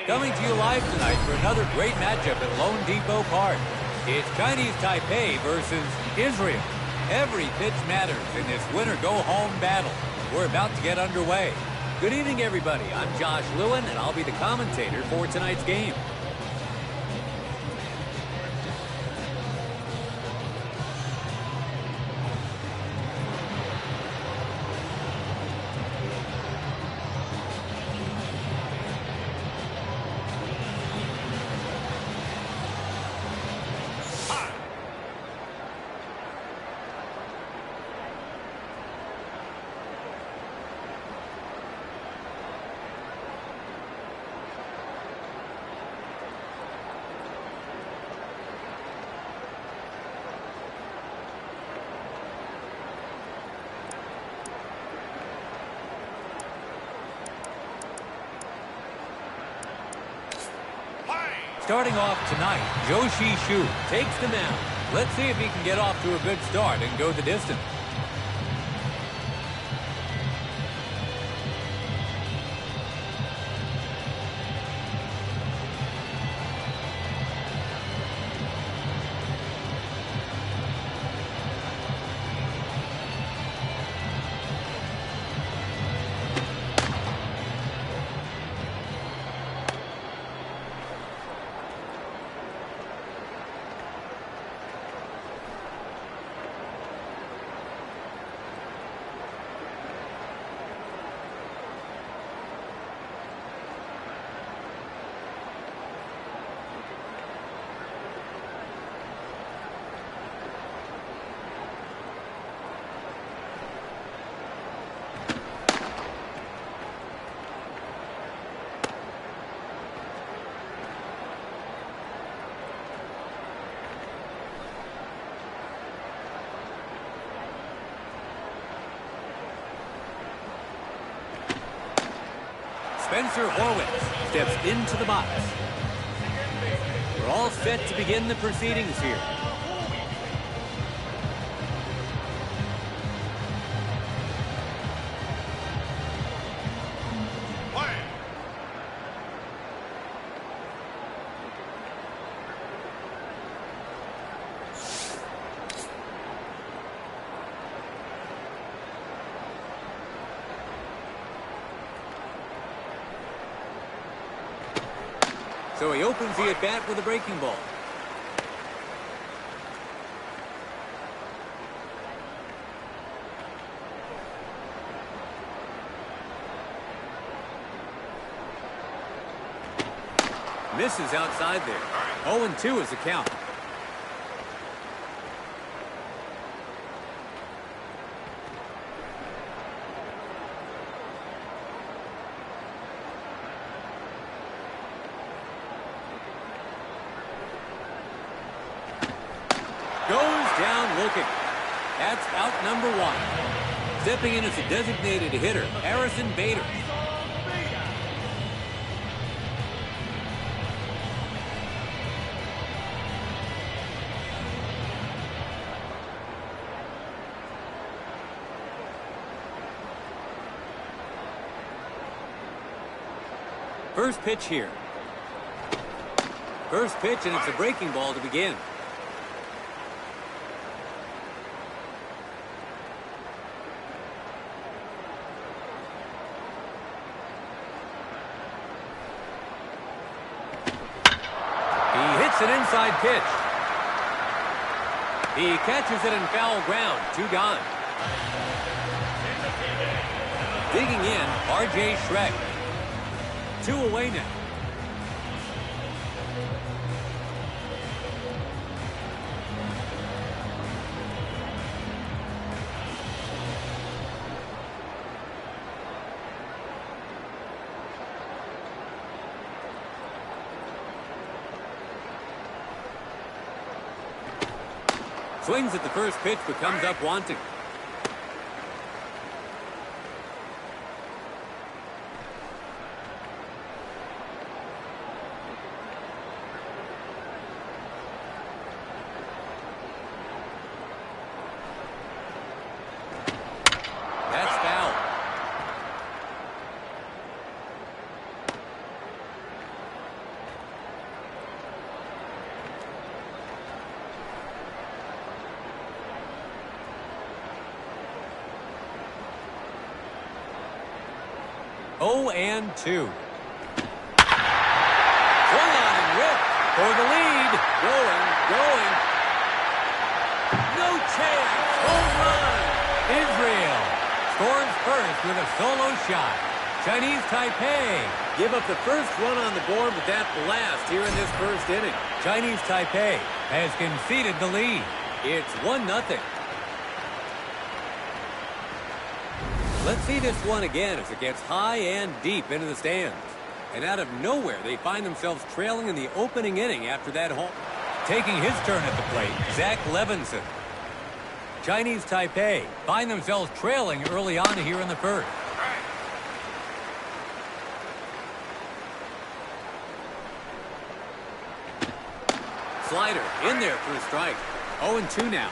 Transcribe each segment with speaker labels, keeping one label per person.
Speaker 1: Coming to you live tonight for another great matchup at Lone Depot Park. It's Chinese Taipei versus Israel. Every pitch matters in this winner-go-home battle. We're about to get underway. Good evening, everybody. I'm Josh Lewin, and I'll be the commentator for tonight's game. Starting off tonight, Zhou Shu takes the mound. Let's see if he can get off to a good start and go the distance. Spencer Horwitz steps into the box. We're all set to begin the proceedings here. So he opens the at-bat with a breaking ball. Misses outside there. 0-2 is the count. Goes down looking. That's out number 1. Stepping in as a designated hitter, Harrison Bader. First pitch here. First pitch, and it's a breaking ball to begin. An inside pitch. He catches it in foul ground. 2 gone. Digging in, R.J. Schreck. 2 away now. Swings at the first pitch, but comes up wanting. That's foul. Oh, and 2. Swung on and ripped for the lead. Going. No chance. Home run. Israel scores first with a solo shot. Chinese Taipei give up the first run on the board with that blast here in this first inning. Chinese Taipei has conceded the lead. It's 1-0. Let's see this one again as it gets high and deep into the stands. And out of nowhere, they find themselves trailing in the opening inning after that home. Taking his turn at the plate, Zach Levinson. Chinese Taipei find themselves trailing early on here in the first. Slider in there for a strike. 0-2 now.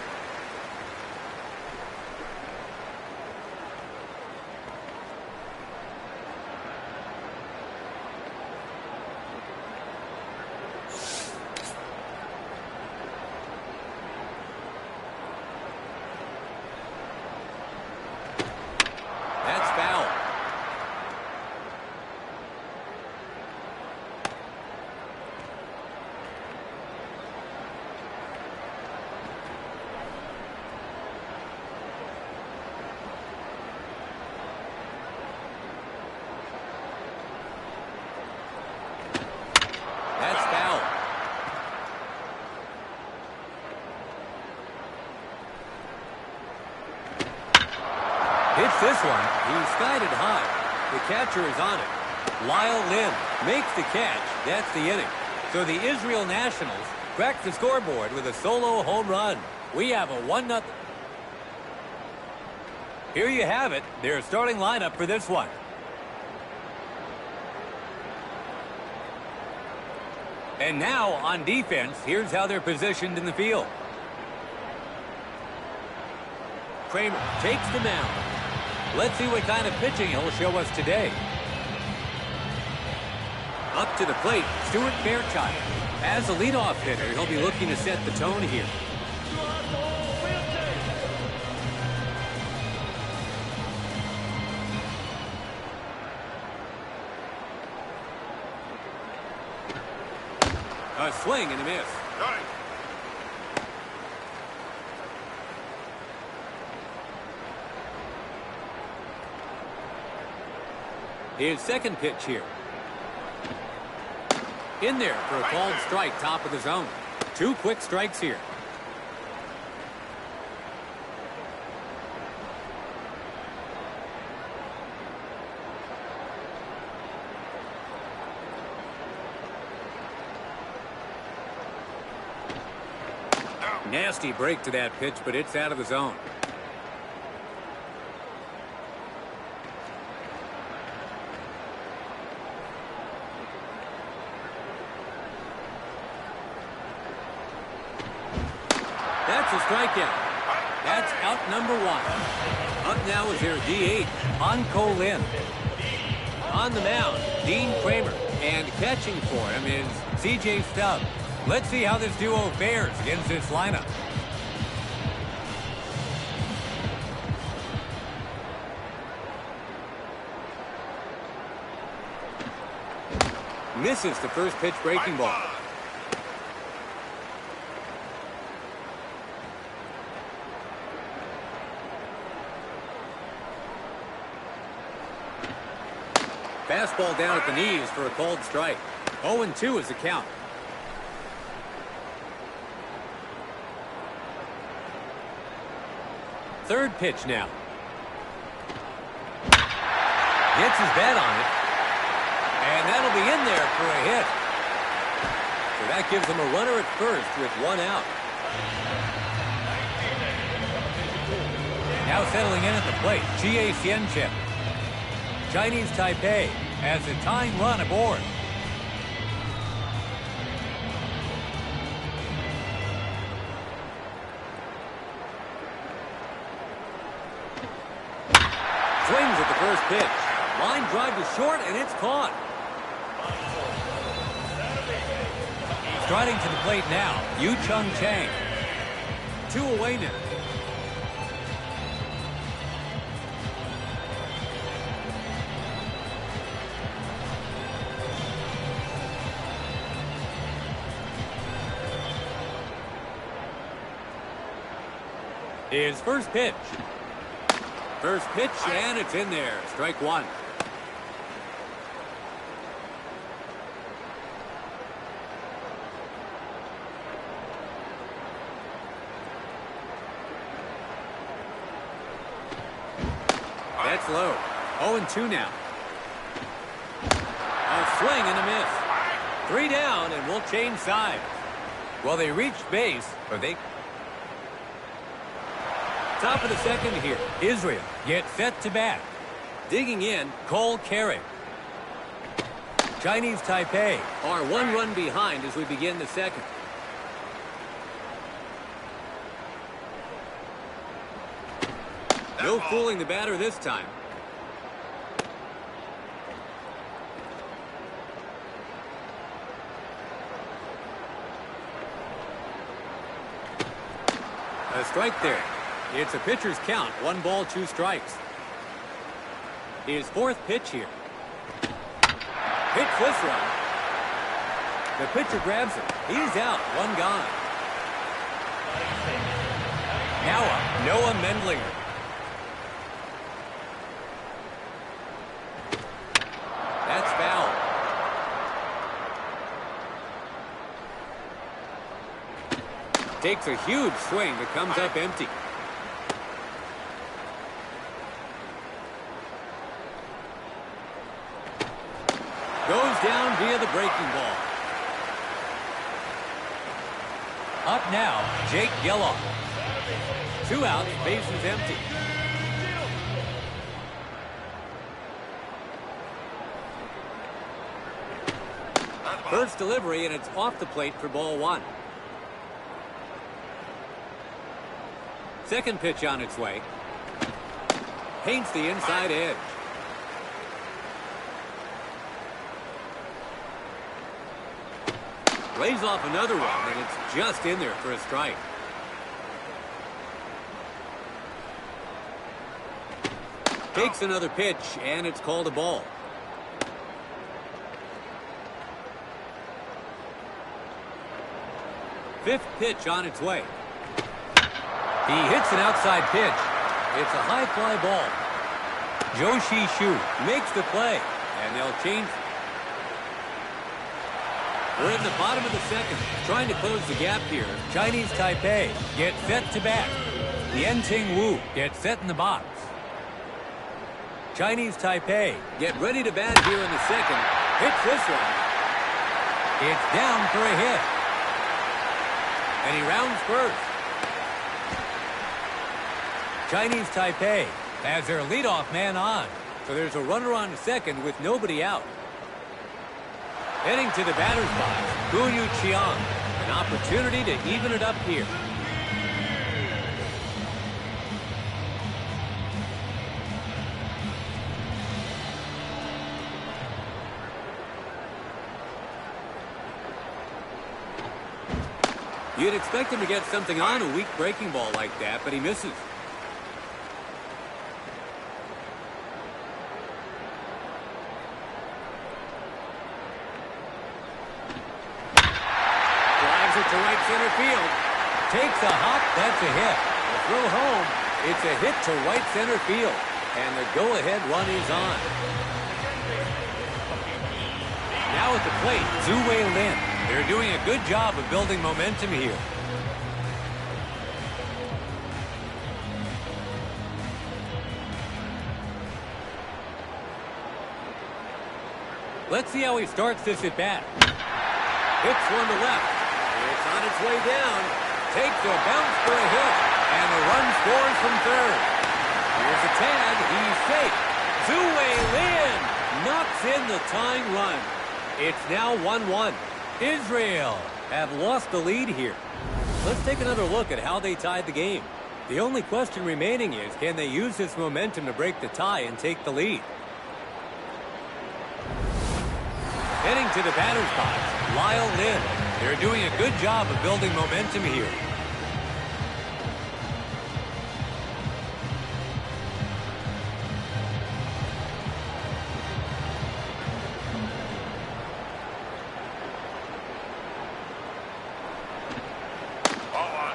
Speaker 1: Hits this one. He skied it high. The catcher is on it. Lyle Lim makes the catch. That's the inning. So the Israel Nationals crack the scoreboard with a solo home run. We have a 1-0. Here you have it. Their starting lineup for this one. And now on defense, here's how they're positioned in the field. Kramer takes the mound. Let's see what kind of pitching he'll show us today. Up to the plate, Stuart Fairchild. As a leadoff hitter, he'll be looking to set the tone here. A swing and a miss. His second pitch here. In there for a called strike, top of the zone. 2 quick strikes here. Nasty break to that pitch, but it's out of the zone. That's a strikeout. That's out number 1. Up now is their DH, Anko Lin. On the mound, Dean Kramer. And catching for him is C.J. Stubbs. Let's see how this duo fares against this lineup. Misses the first pitch breaking ball. Fastball down at the knees for a called strike. 0-2 is the count. Third pitch now. Gets his bat on it. And that'll be in there for a hit. So that gives him a runner at first with 1 out. Now settling in at the plate, Chie Hsien-Chen. Chinese Taipei has a tying run aboard. Swings at the first pitch. Line drive to short, and it's caught. Striding to the plate now, Yu Chung Chang. 2 away now. His first pitch. First pitch, and it's in there. Strike 1. That's low. 0-2 now. A swing and a miss. 3 down, and we'll change sides. Well, they reached base, but they... Top of the second here. Israel gets set to bat. Digging in, Cole Carrick. Chinese Taipei are 1 run behind as we begin the second. No fooling the batter this time. A strike there. It's a pitcher's count. 1 ball, 2 strikes. His fourth pitch here. Hits this one. The pitcher grabs it. He's out. 1 gone. Now up, Noah Mendlinger. That's foul. Takes a huge swing that comes up empty. Goes down via the breaking ball. Up now, Jake Geloff. 2 outs, bases empty. First delivery, and it's off the plate for ball 1. Second pitch on its way. Paints the inside edge. Lays off another one, and it's just in there for a strike. Takes another pitch, and it's called a ball. Fifth pitch on its way. He hits an outside pitch. It's a high fly ball. Joshi Shu makes the play, and they'll change. We're in the bottom of the second. Trying to close the gap here. Chinese Taipei gets set to bat. Yenting Wu gets set in the box. Chinese Taipei get ready to bat here in the second. Hits this one. It's down for a hit. And he rounds first. Chinese Taipei has their leadoff man on. So there's a runner on second with nobody out. Heading to the batter's box, Guyu Chiang. An opportunity to even it up here. You'd expect him to get something on a weak breaking ball like that, but he misses. Drives it to right center field. Takes a hop, that's a hit. The throw home, it's a hit to right center field. And the go-ahead run is on. Now at the plate, Zhu Wei Lin. They're doing a good job of building momentum here. Let's see how he starts this at bat. Hits one to left. It's on its way down. Takes a bounce for a hit. And the run scores from third. Here's a tag. He's safe. Zhu Wei Lin knocks in the tying run. It's now 1-1. Israel have lost the lead here. Let's take another look at how they tied the game. The only question remaining is, can they use this momentum to break the tie and take the lead? Heading to the batter's box, Lyle Lin. They're doing a good job of building momentum here.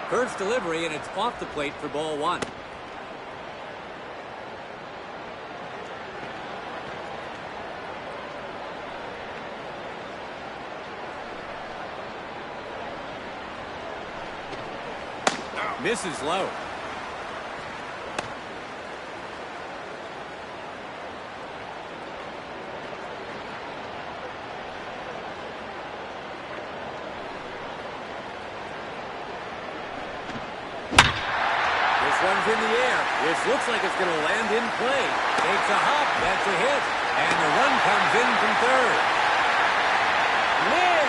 Speaker 1: First delivery, and it's off the plate for ball one. Misses low. One's in the air. This looks like it's going to land in play. Takes a hop. That's a hit. And the run comes in from third. Lin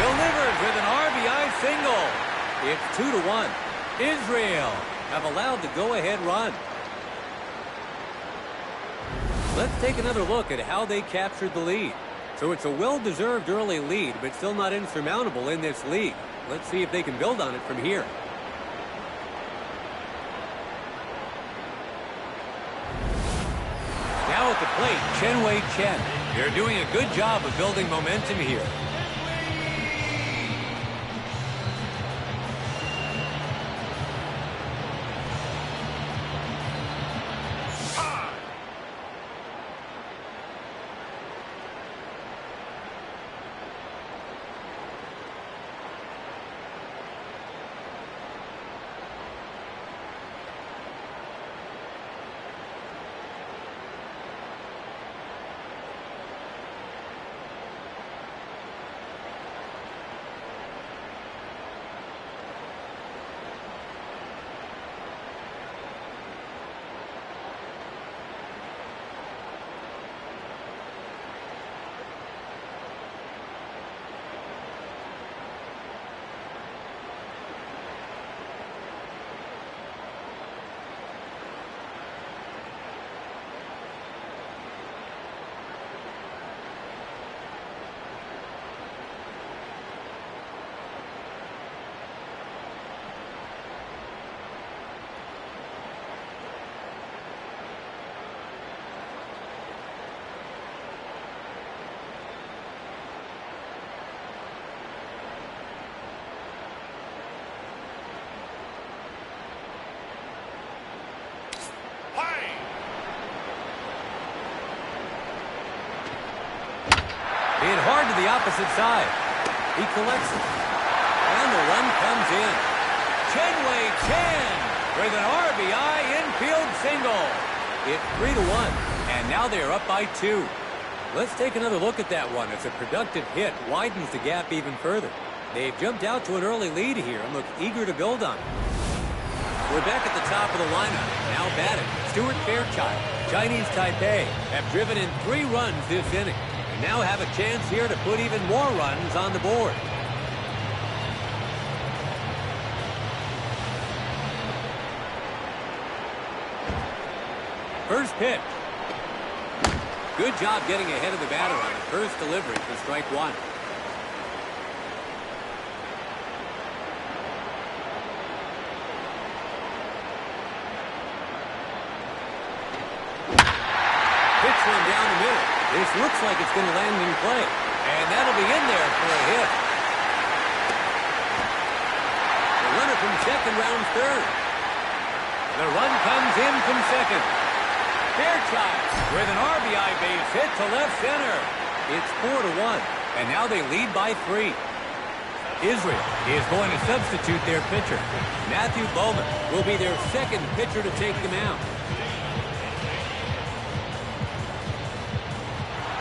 Speaker 1: delivers with an RBI single. It's 2-1. Israel have allowed the go-ahead run. Let's take another look at how they captured the lead. So it's a well-deserved early lead, but still not insurmountable in this league. Let's see if they can build on it from here. Now at the plate, Chen Wei Chen. They're doing a good job of building momentum here. Hit hard to the opposite side. He collects it. And the run comes in. Chen-Wei Chen with an RBI infield single. It's 3-1, and now they're up by 2. Let's take another look at that one. It's a productive hit, widens the gap even further. They've jumped out to an early lead here and look eager to build on it. We're back at the top of the lineup. Now batting, Stuart Fairchild. Chinese Taipei have driven in 3 runs this inning and now have a chance here to put even more runs on the board. First pitch. Good job getting ahead of the batter on the first delivery for strike 1. Pitch one down the middle. This looks like it's going to land in play. And that'll be in there for a hit. The runner from second rounds third. The run comes in from second. Fairchild with an RBI base hit to left center. It's 4-1, and now they lead by 3. Israel is going to substitute their pitcher. Matthew Bowman will be their second pitcher to take them out.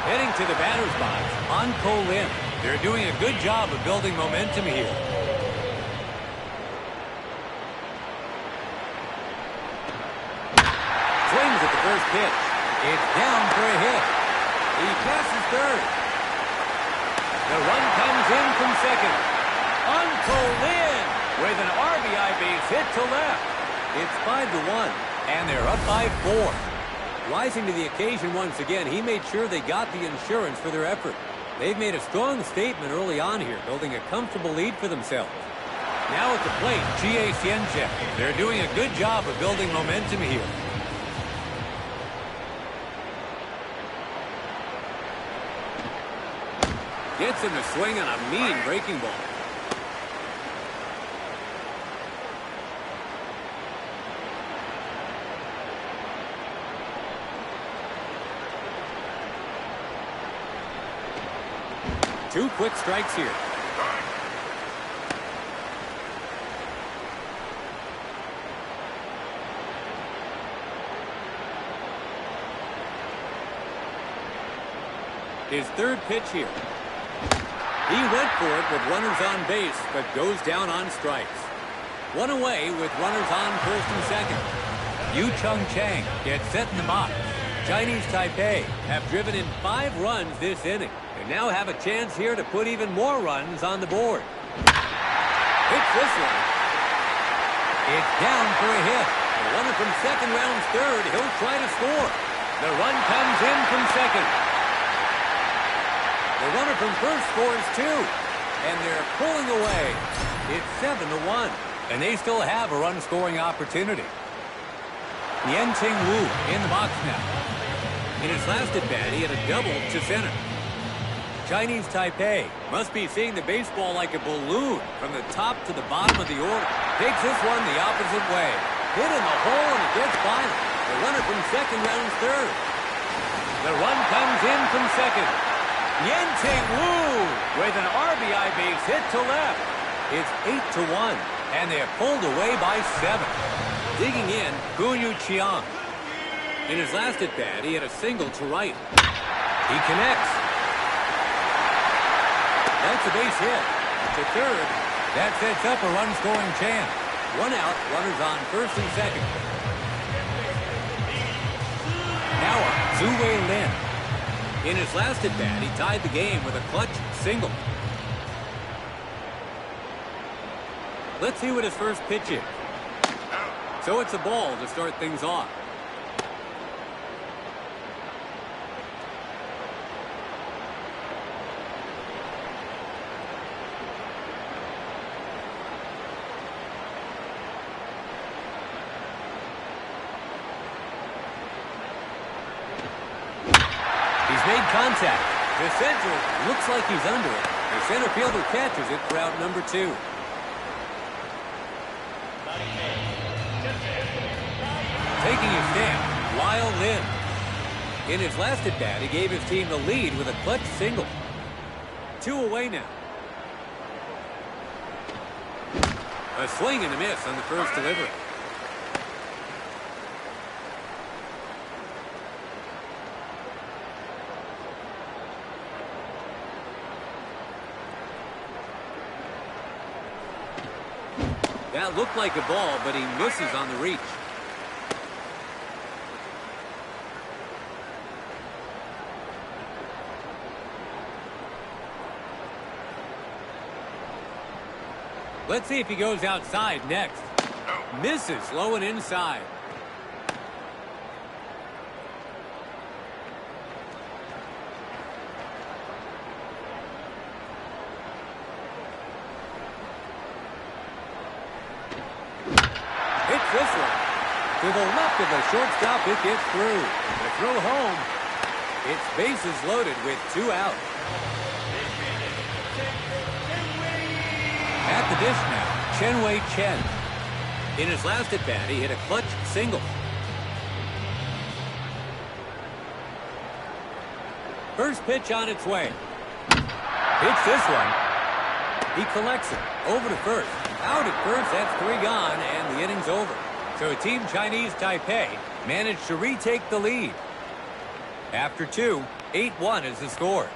Speaker 1: Heading to the batter's box, Anko Lin. They're doing a good job of building momentum here. Swings at the first pitch. It's down for a hit. He passes third. The run comes in from second. Anko Lin with an RBI base hit to left. It's 5-1, and they're up by 4. Rising to the occasion once again, he made sure they got the insurance for their effort. They've made a strong statement early on here, building a comfortable lead for themselves. Now at the plate, Jie Xianzhen. They're doing a good job of building momentum here. Gets him to swing on a mean breaking ball. Two quick strikes here. His third pitch here. He went for it with runners on base, but goes down on strikes. One away with runners on first and second. Yu Chung Chang gets set in the box. Chinese Taipei have driven in 5 runs this inning. They now have a chance here to put even more runs on the board. Hits this one. It's down for a hit. The runner from second rounds third. He'll try to score. The run comes in from second. The runner from first scores 2. And they're pulling away. It's 7-1. And they still have a run-scoring opportunity. Yan-Ting Wu in the box now. In his last at-bat, he had a double to center. Chinese Taipei must be seeing the baseball like a balloon from the top to the bottom of the order. Takes this one the opposite way. Hit in the hole, and it gets by him. The runner from second rounds third. The run comes in from second. Yan-Ting Wu with an RBI base hit to left. It's 8-1, and they are pulled away by 7. Digging in, Guanyu Qiang. In his last at-bat, he had a single to right. He connects. That's a base hit. To third, that sets up a run-scoring chance. 1 out, runners on first and second. Now up, Zhu Wei Lin. In his last at-bat, he tied the game with a clutch single. Let's see what his first pitch is. So it's a ball to start things off. He's made contact. The center looks like he's under it. The center fielder catches it for out number 2. Taking his stand, Lyle Lin. In his last at-bat, he gave his team the lead with a clutch single. 2 away now. A swing and a miss on the first delivery. That looked like a ball, but he misses on the reach. Let's see if he goes outside next. Misses low and inside. Hits this one. To the left of the shortstop, it gets through. The throw home. It's bases loaded with 2 out. At the dish now, Chen-Wei Chen. In his last at-bat, he hit a clutch single. First pitch on its way. Hits this one. He collects it. Over to first. Out at first, that's 3 gone, and the inning's over. So Team Chinese Taipei managed to retake the lead. After 2, 8-1 is the score.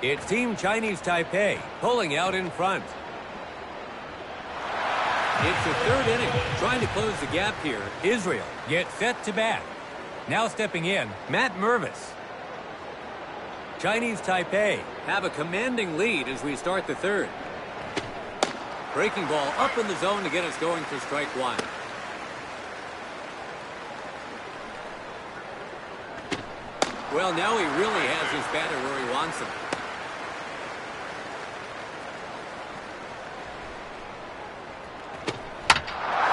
Speaker 1: It's Team Chinese Taipei pulling out in front. It's the 3rd inning. Trying to close the gap here, Israel gets set to bat. Now stepping in, Matt Mervis. Chinese Taipei have a commanding lead as we start the 3rd. Breaking ball up in the zone to get us going for strike 1. Well, now he really has his batter where he wants him.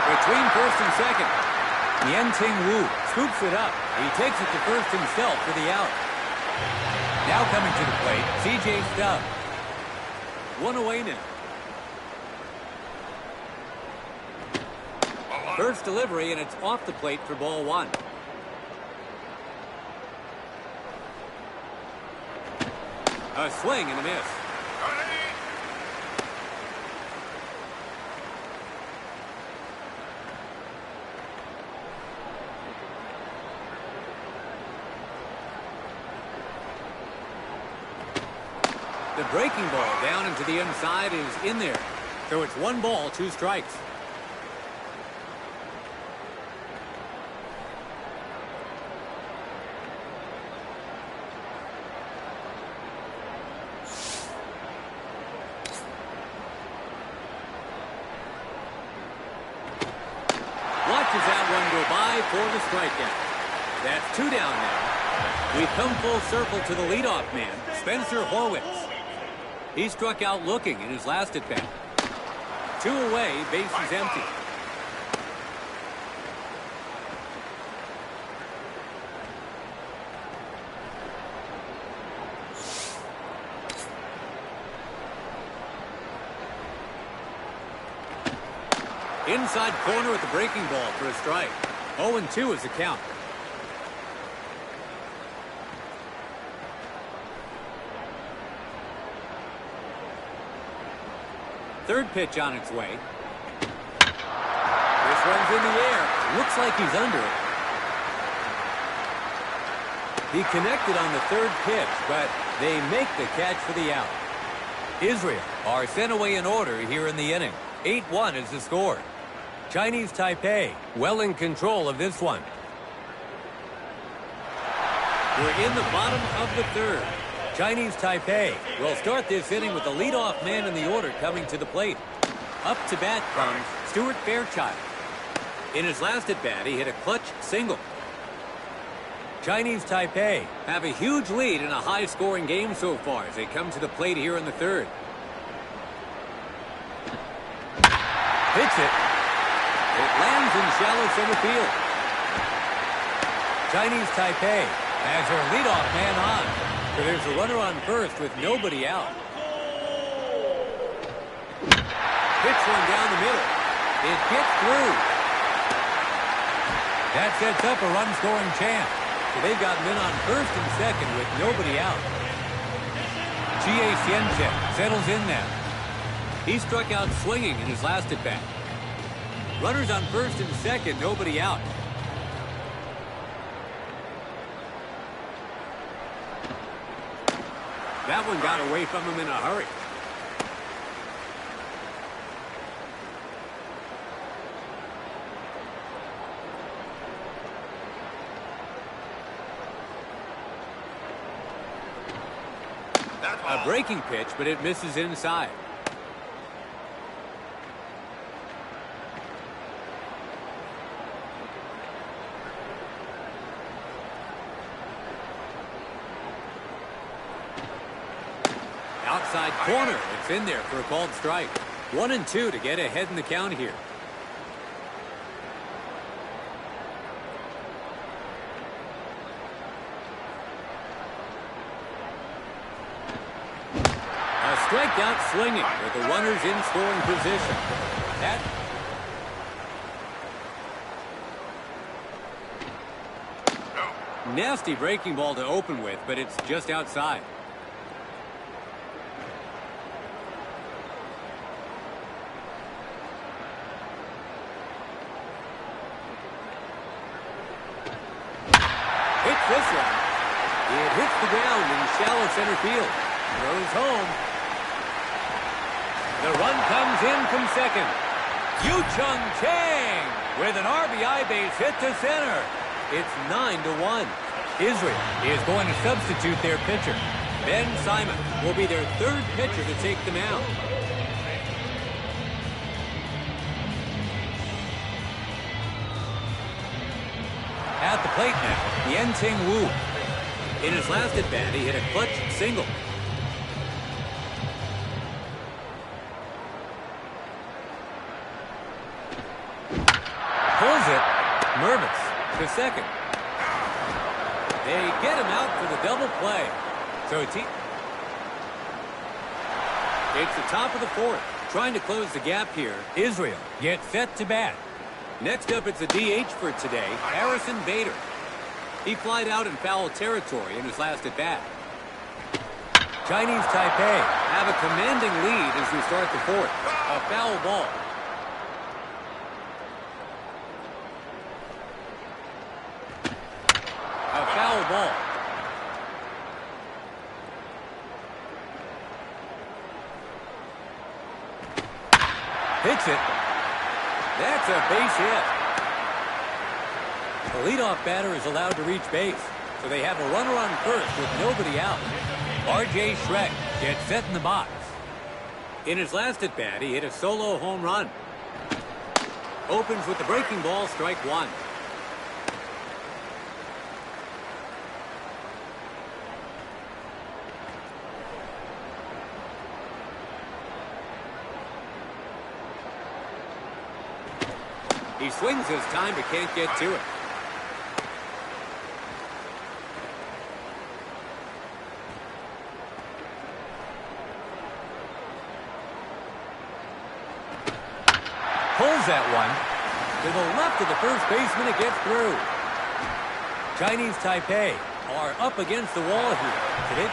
Speaker 1: Between first and second, Yan-Ting Wu scoops it up. He takes it to first himself for the out. Now coming to the plate, C.J. Stubb. 1 away now. First delivery, and it's off the plate for ball 1. A swing and a miss. The breaking ball down into the inside is in there. So it's 1 ball, 2 strikes. Watches that one go by for the strikeout. That's 2 down now. We've come full circle to the leadoff man, Spencer Horwitz. He struck out looking in his last at-bat. 2 away, bases empty. Inside corner with the breaking ball for a strike. 0-2 is the count. Third pitch on its way. This one's in the air. Looks like he's under it. He connected on the 3rd pitch, but they make the catch for the out. Israel are sent away in order here in the inning. 8-1 is the score. Chinese Taipei well in control of this one. We're in the bottom of the 3rd. Chinese Taipei will start this inning with the leadoff man in the order coming to the plate. Up to bat comes Stuart Fairchild. In his last at-bat, he hit a clutch single. Chinese Taipei have a huge lead in a high-scoring game so far as they come to the plate here in the 3rd. Hits it. It lands in shallow center field. Chinese Taipei has their leadoff man on. So there's a runner on first with nobody out. Hits one down the middle. It gets through. That sets up a run-scoring chance. So they've got men on first and second with nobody out. Chie Hsien-Chen settles in now. He struck out swinging in his last at-bat. Runners on first and second, nobody out. That one got away from him in a hurry. A breaking pitch, but it misses inside. Outside corner. It's in there for a called strike. 1-2 to get ahead in the count here. Strikeout swinging with the runners in scoring position. Nasty breaking ball to open with, but it's just outside. Hits this one. It hits the ground in shallow center field. Throws home. The run comes in from second. Yu-Chung Chang with an RBI base hit to center. It's 9-1. Israel is going to substitute their pitcher. Ben Simon will be their third pitcher to take the mound. At the plate now, Yen-Ting Wu. In his last at-bat, he hit a clutch single. Pulls it. Mervis to second. They get him out for the double play. So it's the top of the fourth. Trying to close the gap here. Israel gets set to bat. Next up, it's a DH for today, Harrison Bader. He flied out in foul territory in his last at-bat. Chinese Taipei have a commanding lead as we start the fourth. A foul ball. A foul ball. Hits it. That's a base hit. The leadoff batter is allowed to reach base, so they have a runner on first with nobody out. R.J. Schreck gets set in the box. In his last at-bat, he hit a solo home run. Opens with the breaking ball, strike one. He swings this time but can't get to it. Pulls that one. To the left of the first baseman, it gets through. Chinese Taipei are up against the wall here.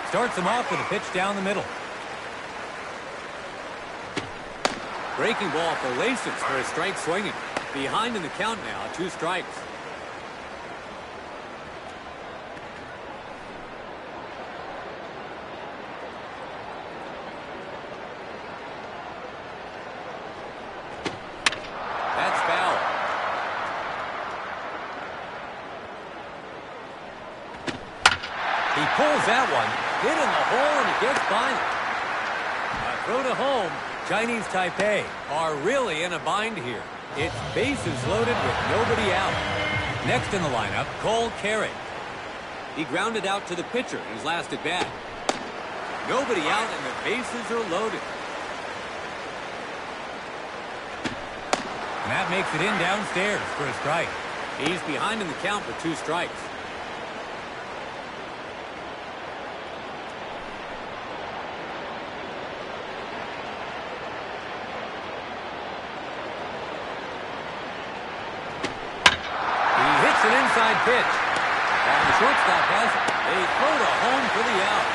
Speaker 1: Starts them off with a pitch down the middle. Breaking ball for Laces for a strike swinging. Behind in the count now, 2 strikes. That's foul. He pulls that one. Hit in the hole and it gets by him. A throw to home. Chinese Taipei are really in a bind here. It's bases loaded with nobody out. Next in the lineup, Cole Carey. He grounded out to the pitcher in his last at-bat. Nobody out and the bases are loaded. And that makes it in downstairs for a strike. He's behind in the count for 2 strikes. Inside pitch. And the shortstop has it. They throw to home for the out.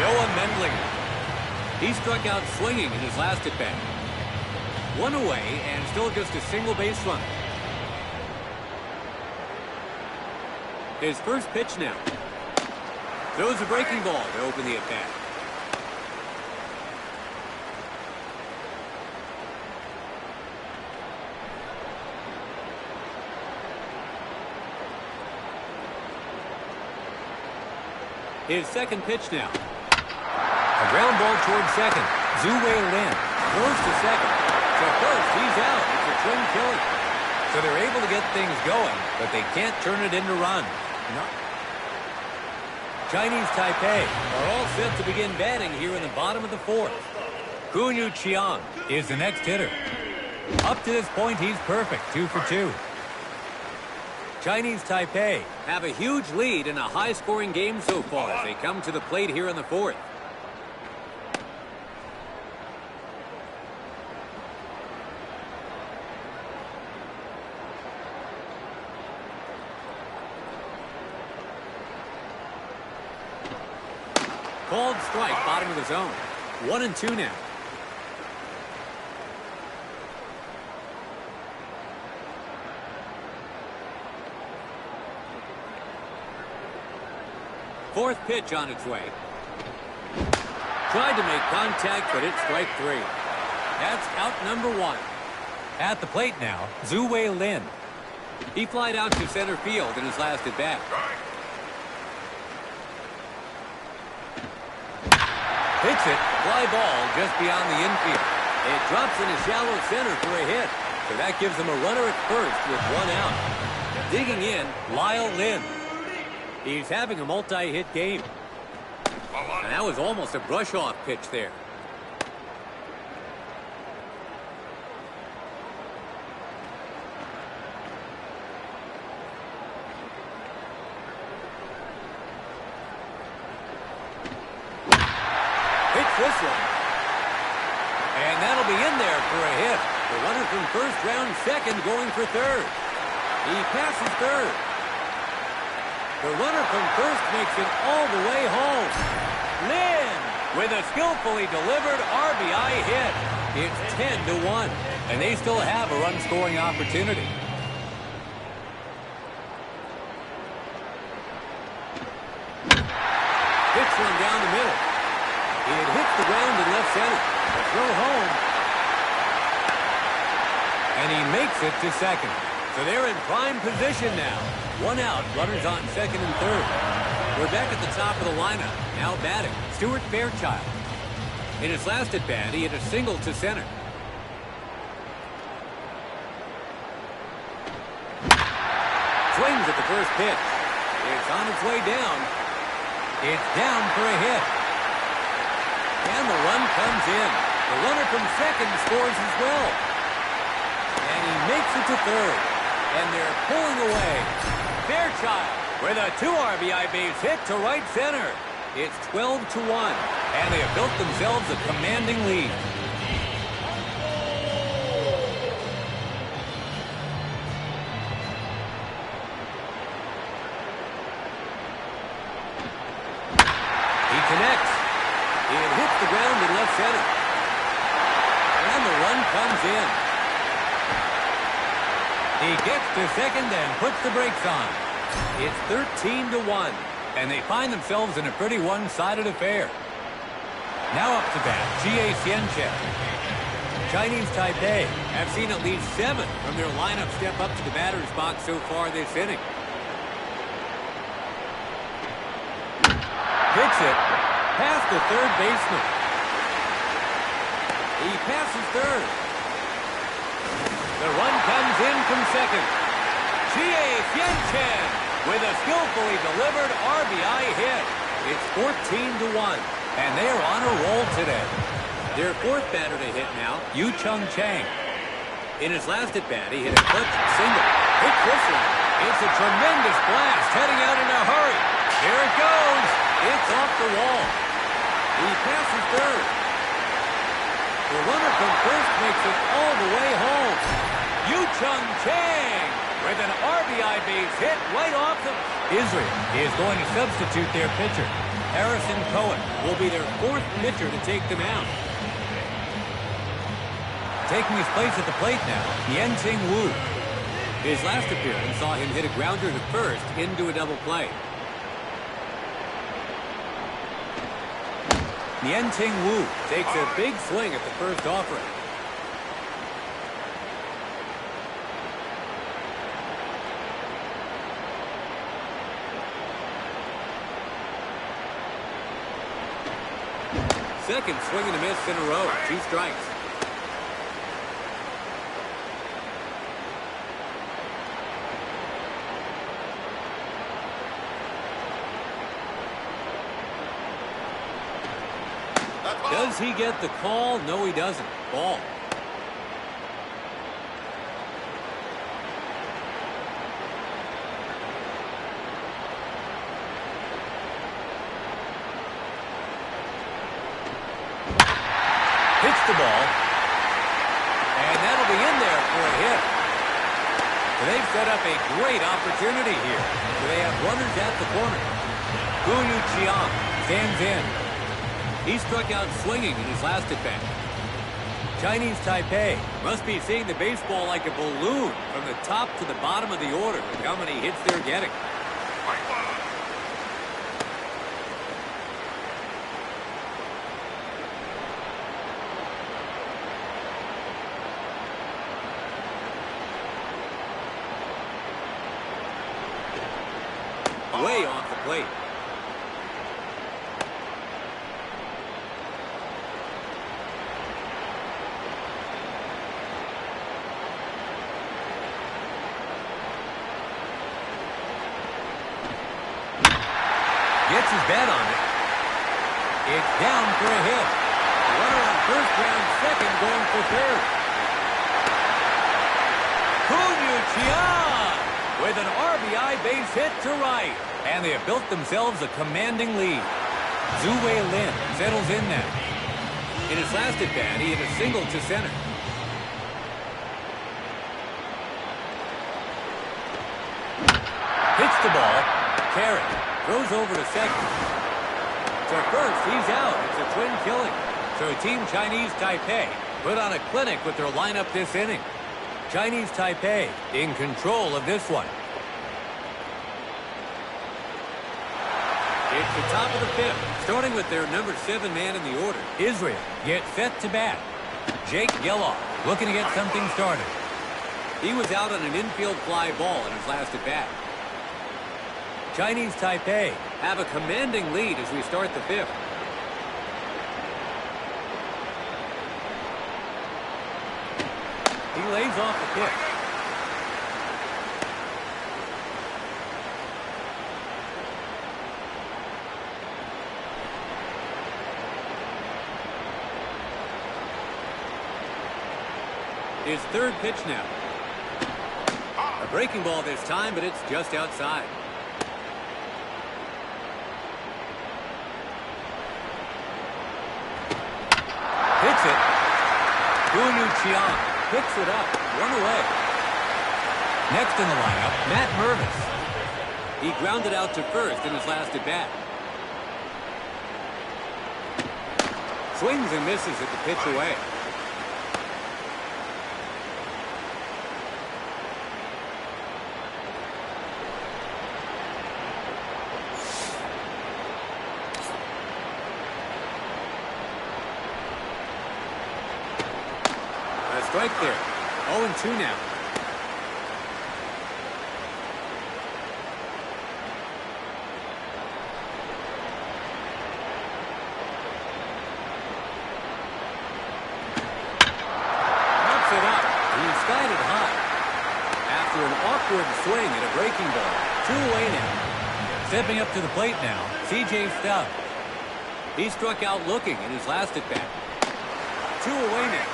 Speaker 1: Noah Mendlinger. He struck out swinging in his last at-bat. One away and still just a single base run. His first pitch now. Throws a breaking ball to open the at-bat. His second pitch now. A ground ball towards second. Zhu-Wei Lin throws to second. So first, he's out. It's a trim killing. So they're able to get things going, but they can't turn it into runs. No. Chinese Taipei are all set to begin batting here in the bottom of the fourth. Kunyu Chiang is the next hitter. Up to this point, he's perfect, 2 for 2. Chinese Taipei have a huge lead in a high-scoring game so far as they come to the plate here in the fourth. Called strike, bottom of the zone. 1-2 now. Fourth pitch on its way. Tried to make contact, but it's strike 3. That's out number 1. At the plate now, Zhu-Wei Lin. He flied out to center field in his last at-bat. Hits it, fly ball just beyond the infield. It drops in a shallow center for a hit. So that gives them a runner at first with 1 out. Digging in, Lyle Lin. He's having a multi-hit game. And that was almost a brush-off pitch there. Hits this one. And that'll be in there for a hit. The runner from first, round second, going for third. He passes third. The runner from first makes it all the way home. Lin with a skillfully delivered RBI hit. It's 10-1, and they still have a run-scoring opportunity. Hits one down the middle. It hits the ground in left center. A throw home. And he makes it to second. So they're in prime position now. 1 out, runners on second and third. We're back at the top of the lineup. Now batting, Stuart Fairchild. In his last at-bat, he hit a single to center. Swings at the first pitch. It's on its way down. It's down for a hit. And the run comes in. The runner from second scores as well. And he makes it to third. And they're pulling away. Fairchild with a 2 RBI base hit to right center. It's 12-1, and they have built themselves a commanding lead. He connects. It hits the ground in left center. And the run comes in. He gets to second and puts the brakes on. It's 13-1, and they find themselves in a pretty one-sided affair. Now up to bat, Jie Xianchen. Chinese Taipei have seen at least 7 from their lineup step up to the batter's box so far this inning. Hits it past the third baseman. He passes third. The run comes in from second. Jie Xianchen with a skillfully delivered RBI hit. It's 14-1, and they are on a roll today. Their fourth batter to hit now, Yu Chung Chang. In his last at-bat, he hit a clutch single. Hits this one. It's a tremendous blast heading out in a hurry. Here it goes. It's off the wall. He passes third. The runner from first makes it all the way home. Yu Chung Chang with an RBI base hit right off the... Israel is going to substitute their pitcher. Harrison Cohen will be their fourth pitcher to take them out. Taking his place at the plate now, Yen-Ting Wu. His last appearance saw him hit a grounder to first into a double play. Yen-Ting Wu takes a big swing at the first offering. Second swing and a miss in a row. 2 strikes. Does he get the call? No, he doesn't. Ball. Hits the ball. And that'll be in there for a hit. So they've set up a great opportunity here. So they have runners at the corner. Gu Yuqiang stands in. He struck out swinging in his last at-bat. Chinese Taipei must be seeing the baseball like a balloon from the top to the bottom of the order with how many hits they're getting. Way off the plate. Gets his bat on it. It's down for a hit. The runner on first, round second, going for third. Gu Yuqiang with an RBI base hit to right. And they have built themselves a commanding lead. Zhu Wei Lin settles in now. In his last at-bat, he hit a single to center. Hits the ball. Carey throws over to second. To first, he's out. It's a twin killing. So Team Chinese Taipei put on a clinic with their lineup this inning. Chinese Taipei in control of this one. It's the top of the fifth, starting with their number 7 man in the order. Israel gets set to bat. Jake Geloff looking to get something started. He was out on an infield fly ball in his last at-bat. Chinese Taipei have a commanding lead as we start the fifth. He lays off the pitch. His third pitch now. A breaking ball this time, but it's just outside. Hits it. Gu Yuqiang picks it up. 1 away. Next in the lineup, Matt Mervis. He grounded out to first in his last at-bat. Swings and misses at the pitch away. Strike there. 0-2 now. Pops it up. He skied it high. After an awkward swing at a breaking ball. 2 away now. Stepping up to the plate now, C.J. Stubb. He struck out looking in his last at-bat. 2 away now.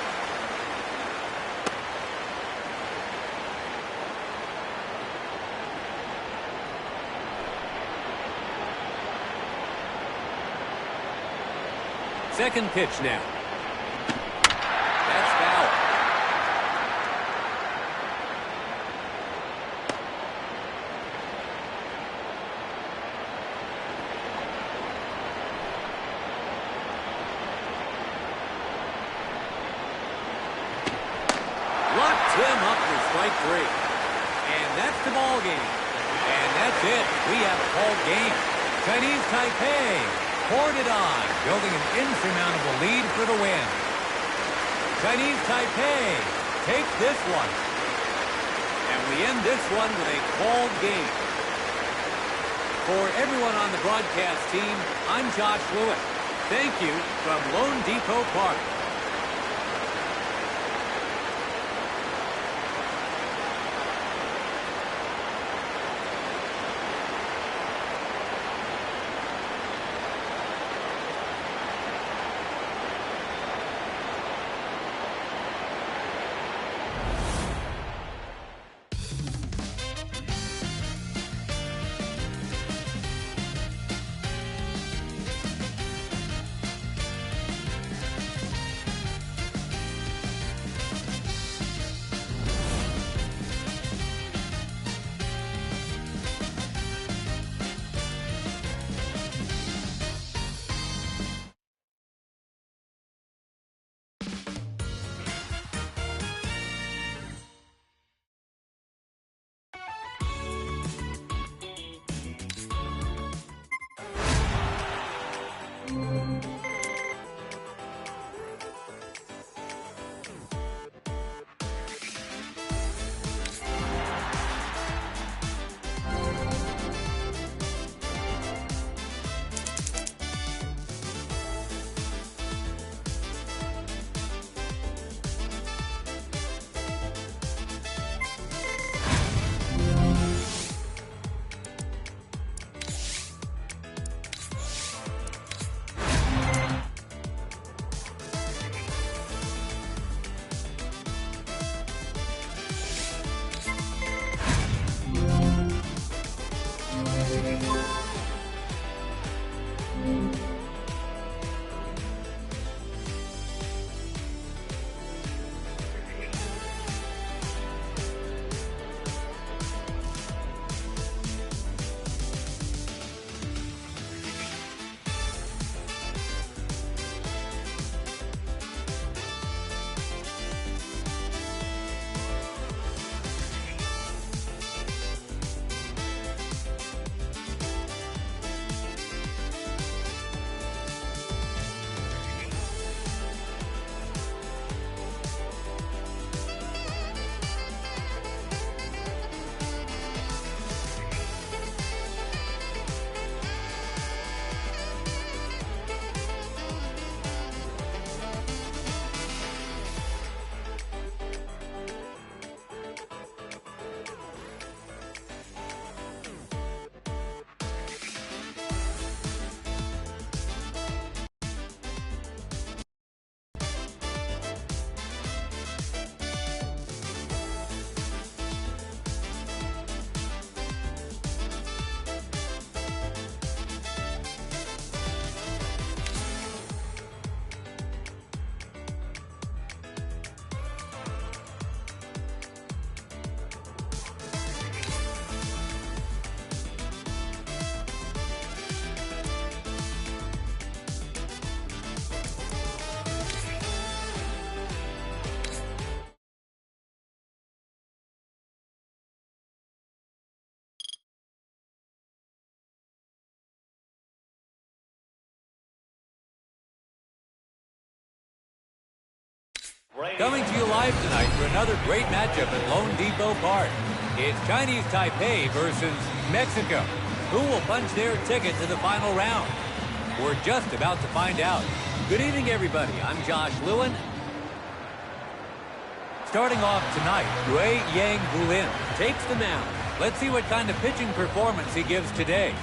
Speaker 1: Second pitch now. That's foul. Locked him up for strike three. And that's the ball game. And that's it. We have a ball game. Chinese Taipei poured it on, building an insurmountable lead for the win. Chinese Taipei takes this one. And we end this one with a ball game. For everyone on the broadcast team, I'm Josh Lewin. Thank you from Lone Depot Park. Coming to you live tonight for another great matchup at Lone Depot Park. It's Chinese Taipei versus Mexico. Who will punch their ticket to the final round? We're just about to find out. Good evening, everybody. I'm Josh Lewin. Starting off tonight, Wei Yang Bulin takes the mound. Let's see what kind of pitching performance he gives today.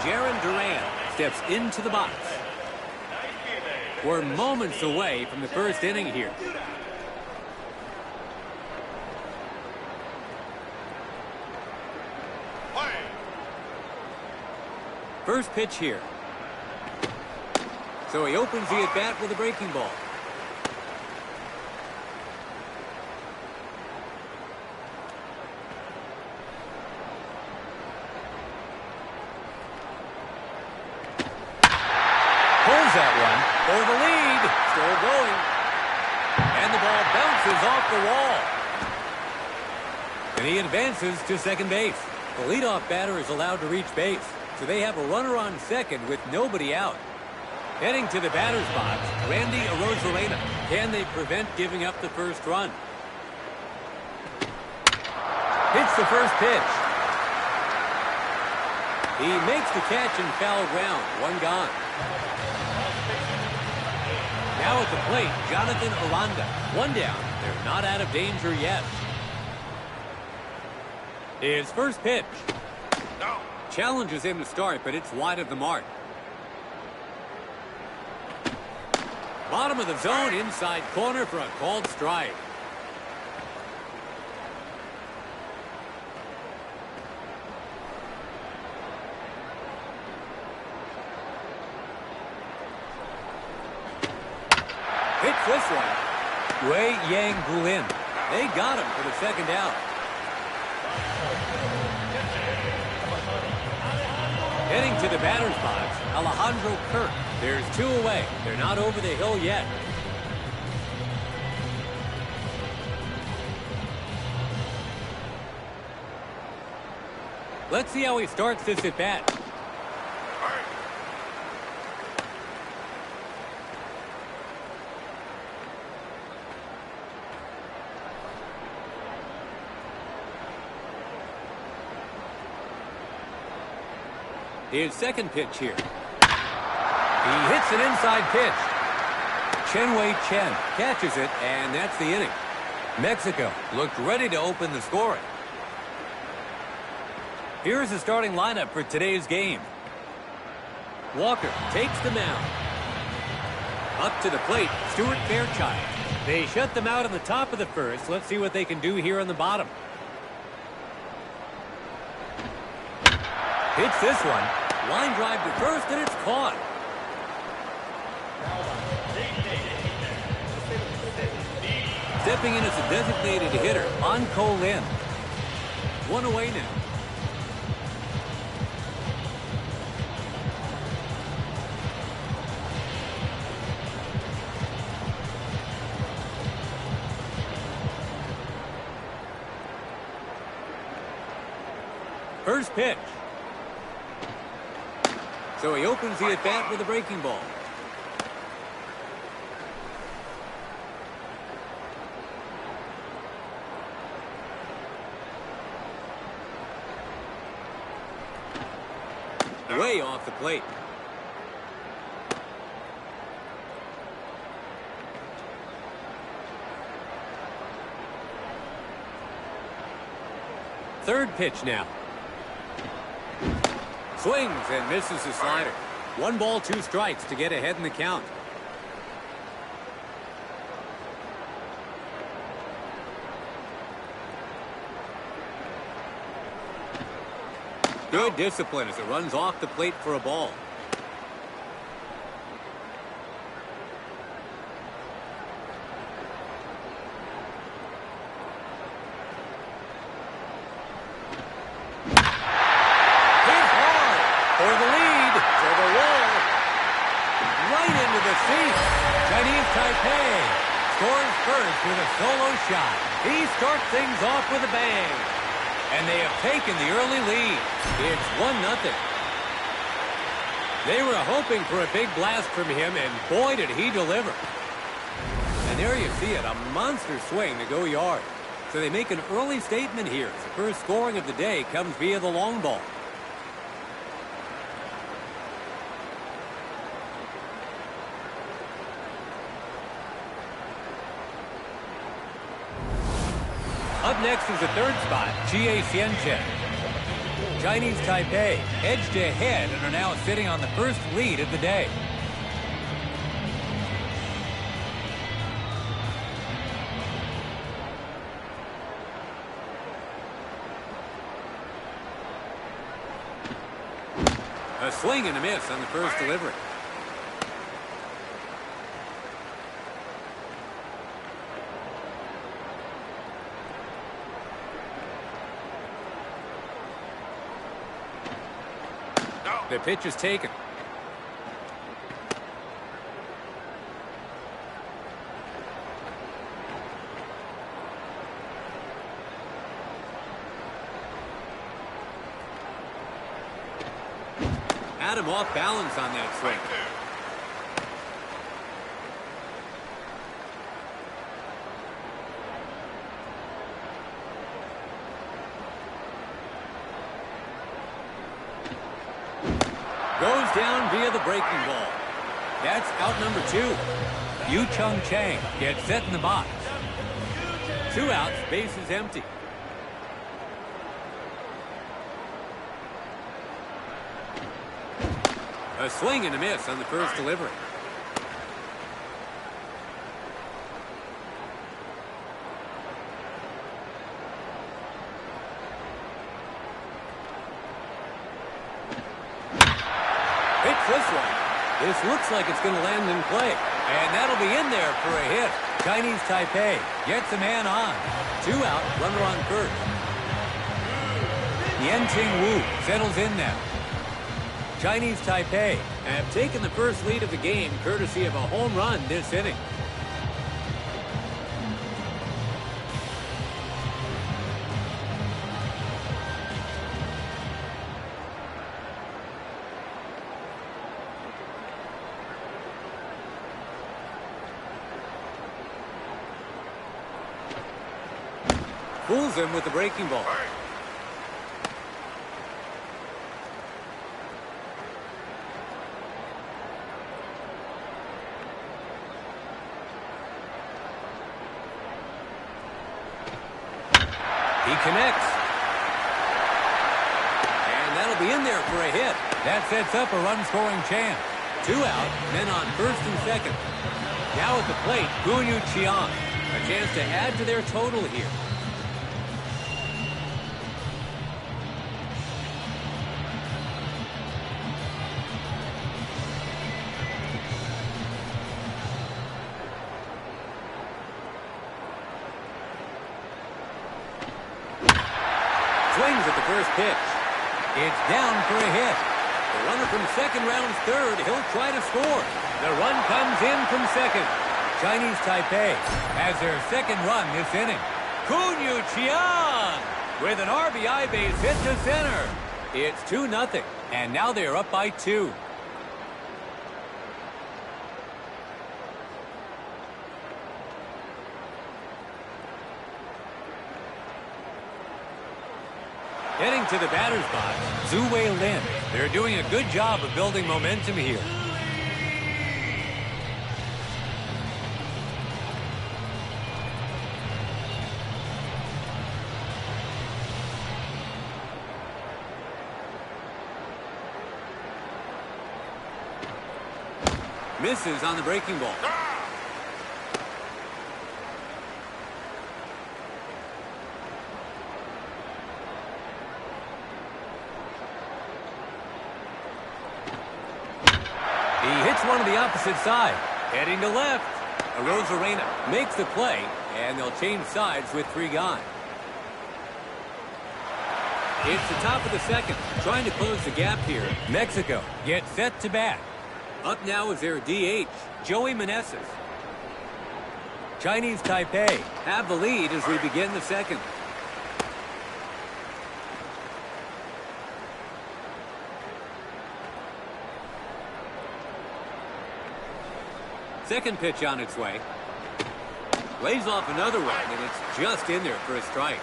Speaker 1: Jarren Duran steps into the box. We're moments away from the first inning here. First pitch here. So he opens the at-bat with a breaking ball. Pulls that one for the lead. Still going. And the ball bounces off the wall. And he advances to second base. The leadoff batter is allowed to reach base, so they have a runner on second with nobody out. Heading to the batter's box, Randy Arozarena. Can they prevent giving up the first run? Hits the first pitch. He makes the catch in foul ground. One gone. Now at the plate, Jonathan Aranda. One down. They're not out of danger yet. His first pitch. No. Challenges him to start, but it's wide of the mark. Bottom of the zone, inside corner for a called strike. Hits this one. Wei Yang Bulin. They got him for the second out. Heading to the batter's box, Alejandro Kirk. There's two away. They're not over the hill yet. Let's see how he starts this at bat. His second pitch here. He hits an inside pitch. Chen-Wei Chen catches it, and that's the inning. Mexico looked ready to open the scoring. Here's the starting lineup for today's game. Walker takes the mound. Up to the plate, Stuart Fairchild. They shut them out on the top of the first. Let's see what they can do here on the bottom. Hits this one. Line drive to first, and it's caught. Stepping in as a designated hitter, Anko Lin. One away now. First pitch. So he opens the at-bat with a breaking ball. Way off the plate. Third pitch now. Swings and misses the slider. 1 ball, 2 strikes to get ahead in the count. Good discipline as it runs off the plate for a ball. For the lead, to the wall, right into the seats. Chinese Taipei scores first with a solo shot. He starts things off with a bang. And they have taken the early lead. It's 1-0. They were hoping for a big blast from him, and boy, did he deliver. And there you see it, a monster swing to go yard. So they make an early statement here. The first scoring of the day comes via the long ball. Up next is the third spot, Jie Xianchen. Chinese Taipei edged ahead and are now sitting on the first lead of the day. A swing and a miss on the first delivery. The pitch is taken. Had him off balance on that swing. Goes down via the breaking ball. That's out number 2. Yu Chung Chang gets set in the box. 2 outs, base is empty. A swing and a miss on the first delivery. Hits this one. This looks like it's going to land in play. And that'll be in there for a hit. Chinese Taipei gets a man on. 2 out, runner on first. Yen-Ting Wu settles in now. Chinese Taipei have taken the first lead of the game courtesy of a home run this inning. Fools him with the breaking ball. He connects. And that'll be in there for a hit. That sets up a run-scoring chance. 2 out, men on first and second. Now at the plate, Gunyu Chiang. A chance to add to their total here. Swings at the first pitch. It's down for a hit. The runner from second rounds third. He'll try to score. The run comes in from second. Chinese Taipei has their second run this inning. Gunyu Chiang with an RBI base hit to center. It's 2-0, and now they're up by 2. Heading to the batter's box, Zhu Wei Lin. They're doing a good job of building momentum here. Misses on the breaking ball. One on the opposite side. Heading to left. Arozarena makes the play, and they'll change sides with 3 gone. It's the top of the second. Trying to close the gap here. Mexico gets set to bat. Up now is their DH, Joey Meneses. Chinese Taipei have the lead as we begin the second. Second pitch on its way. Lays off another one, and it's just in there for a strike.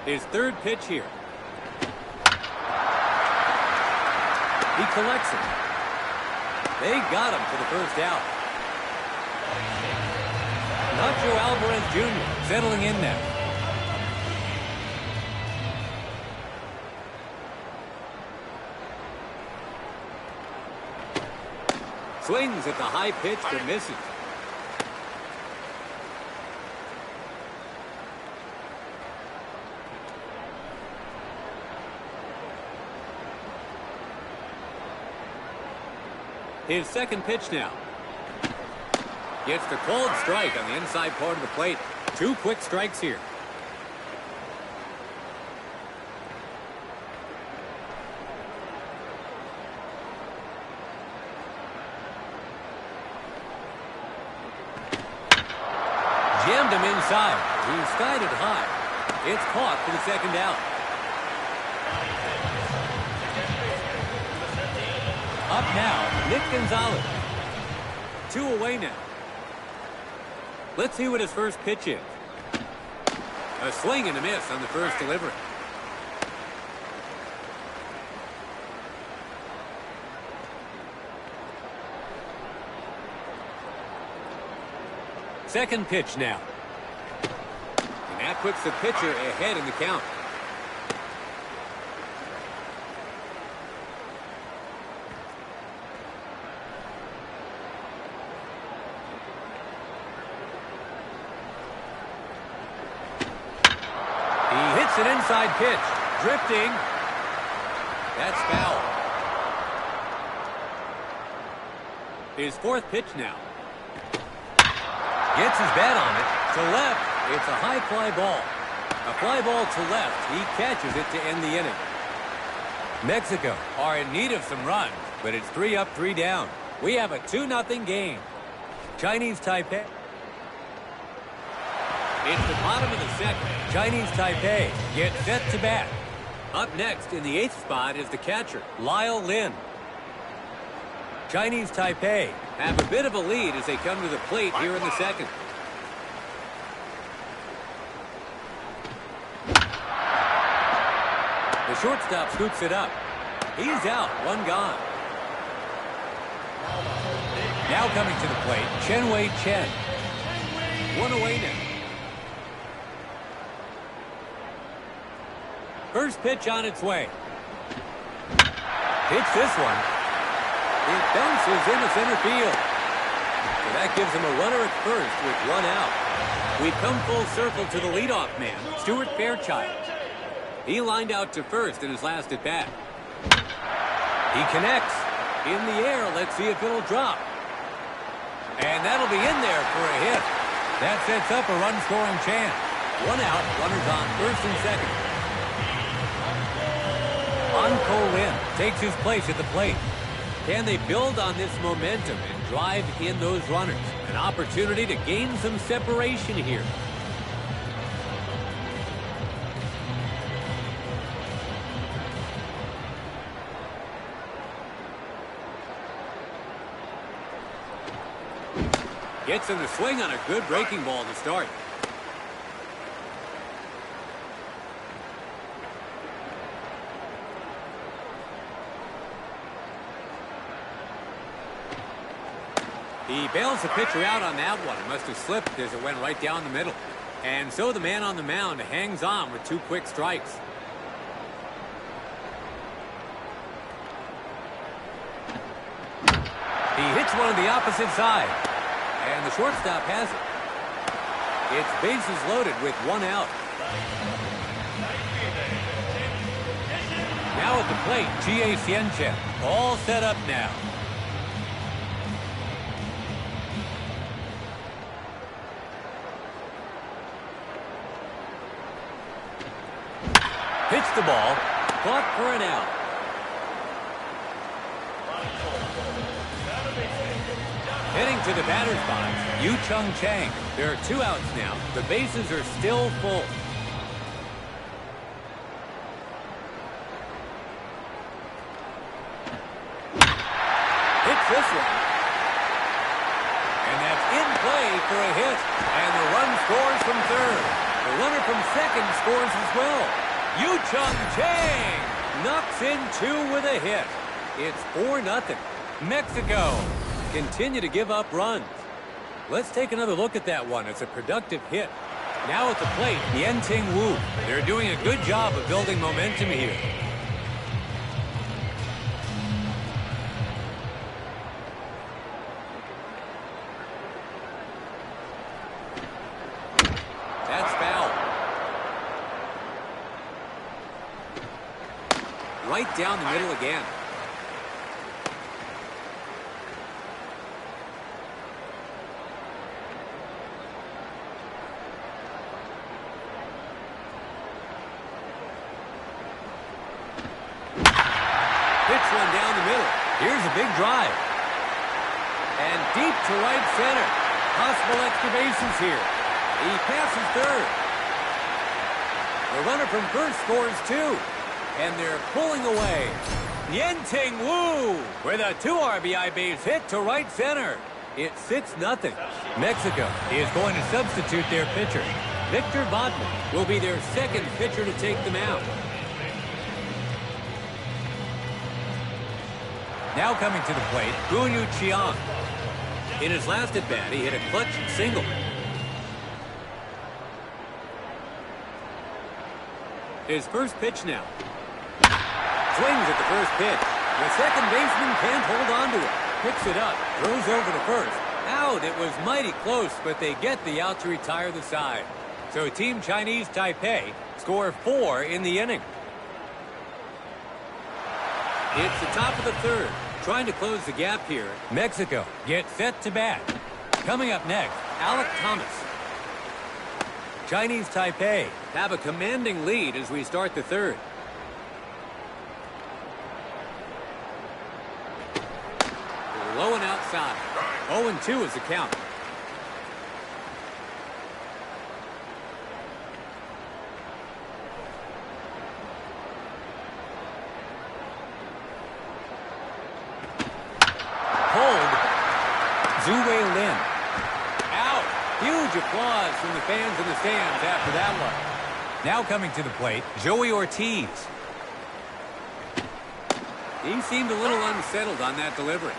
Speaker 1: His third pitch here. He collects it. They got him for the first out. Nacho Alvarez Jr. settling in now. Swings at the high pitch but misses. His second pitch now. Gets the cold strike on the inside part of the plate. 2 quick strikes here. Jammed him inside. He skied it high. It's caught for the second out. Up now, Nick Gonzalez. 2 away now. Let's see what his first pitch is. A swing and a miss on the first delivery. Second pitch now. And that puts the pitcher ahead in the count. An inside pitch, drifting. That's foul. His fourth pitch now. Gets his bat on it to left. It's a high fly ball. A fly ball to left. He catches it to end the inning. Mexico are in need of some runs, but it's 3 up, 3 down. We have a 2-0 game. Chinese Taipei. It's the bottom of the second. Chinese Taipei gets set to bat. Up next in the 8th spot is the catcher, Lyle Lin. Chinese Taipei have a bit of a lead as they come to the plate here in the second. The shortstop scoops it up. He's out, 1 gone. Now coming to the plate, Chen Wei Chen. 1 away now. First pitch on its way. Hits this one. It bounces into center field. So that gives him a runner at first with 1 out. We've come full circle to the leadoff man, Stuart Fairchild. He lined out to first in his last at bat. He connects. In the air, let's see if it'll drop. And that'll be in there for a hit. That sets up a run-scoring chance. 1 out, runners on first and second. An Lin takes his place at the plate. Can they build on this momentum and drive in those runners? An opportunity to gain some separation here. Gets him to swing on a good breaking ball to start. He bails the pitcher out on that one. It must have slipped as it went right down the middle. And so the man on the mound hangs on with 2 quick strikes. He hits one on the opposite side. And the shortstop has it. It's bases loaded with 1 out. Now at the plate, Jie Xianchen. All set up now. Hits the ball. Caught for an out. Heading to the batter's box, Yu Chung Chang. There are 2 outs now. The bases are still full. Hits this one. And that's in play for a hit. And the run scores from third. The runner from second scores as well. Yu Chung Chang knocks in 2 with a hit. It's 4-0. Mexico continue to give up runs. Let's take another look at that one. It's a productive hit. Now at the plate, Yen-Ting Wu. They're doing a good job of building momentum here. That's foul. Right down the middle again. deep to right center. Possible extra bases here. He passes third. The runner from first scores two. And they're pulling away. Yen-Ting Wu with a 2 RBI base hit to right center. It's 6-0. Mexico is going to substitute their pitcher. Victor Bodman will be their second pitcher to take the mound. Now coming to the plate, Guanyu Qiang. In his last at-bat, he hit a clutch single. His first pitch now. Swings at the first pitch. The second baseman can't hold on to it. Picks it up, throws over to first. Out, it was mighty close, but they get the out to retire the side. So Team Chinese Taipei score 4 in the inning. It's the top of the third. Trying to close the gap here. Mexico gets set to bat. Coming up next, Alek Thomas. Chinese Taipei have a commanding lead as we start the third. Low and outside. 0-2 is the count. Hold. Zhu Wei-Lin. Out. Huge applause from the fans in the stands after that one. Now coming to the plate, Joey Ortiz. He seemed a little unsettled on that delivery.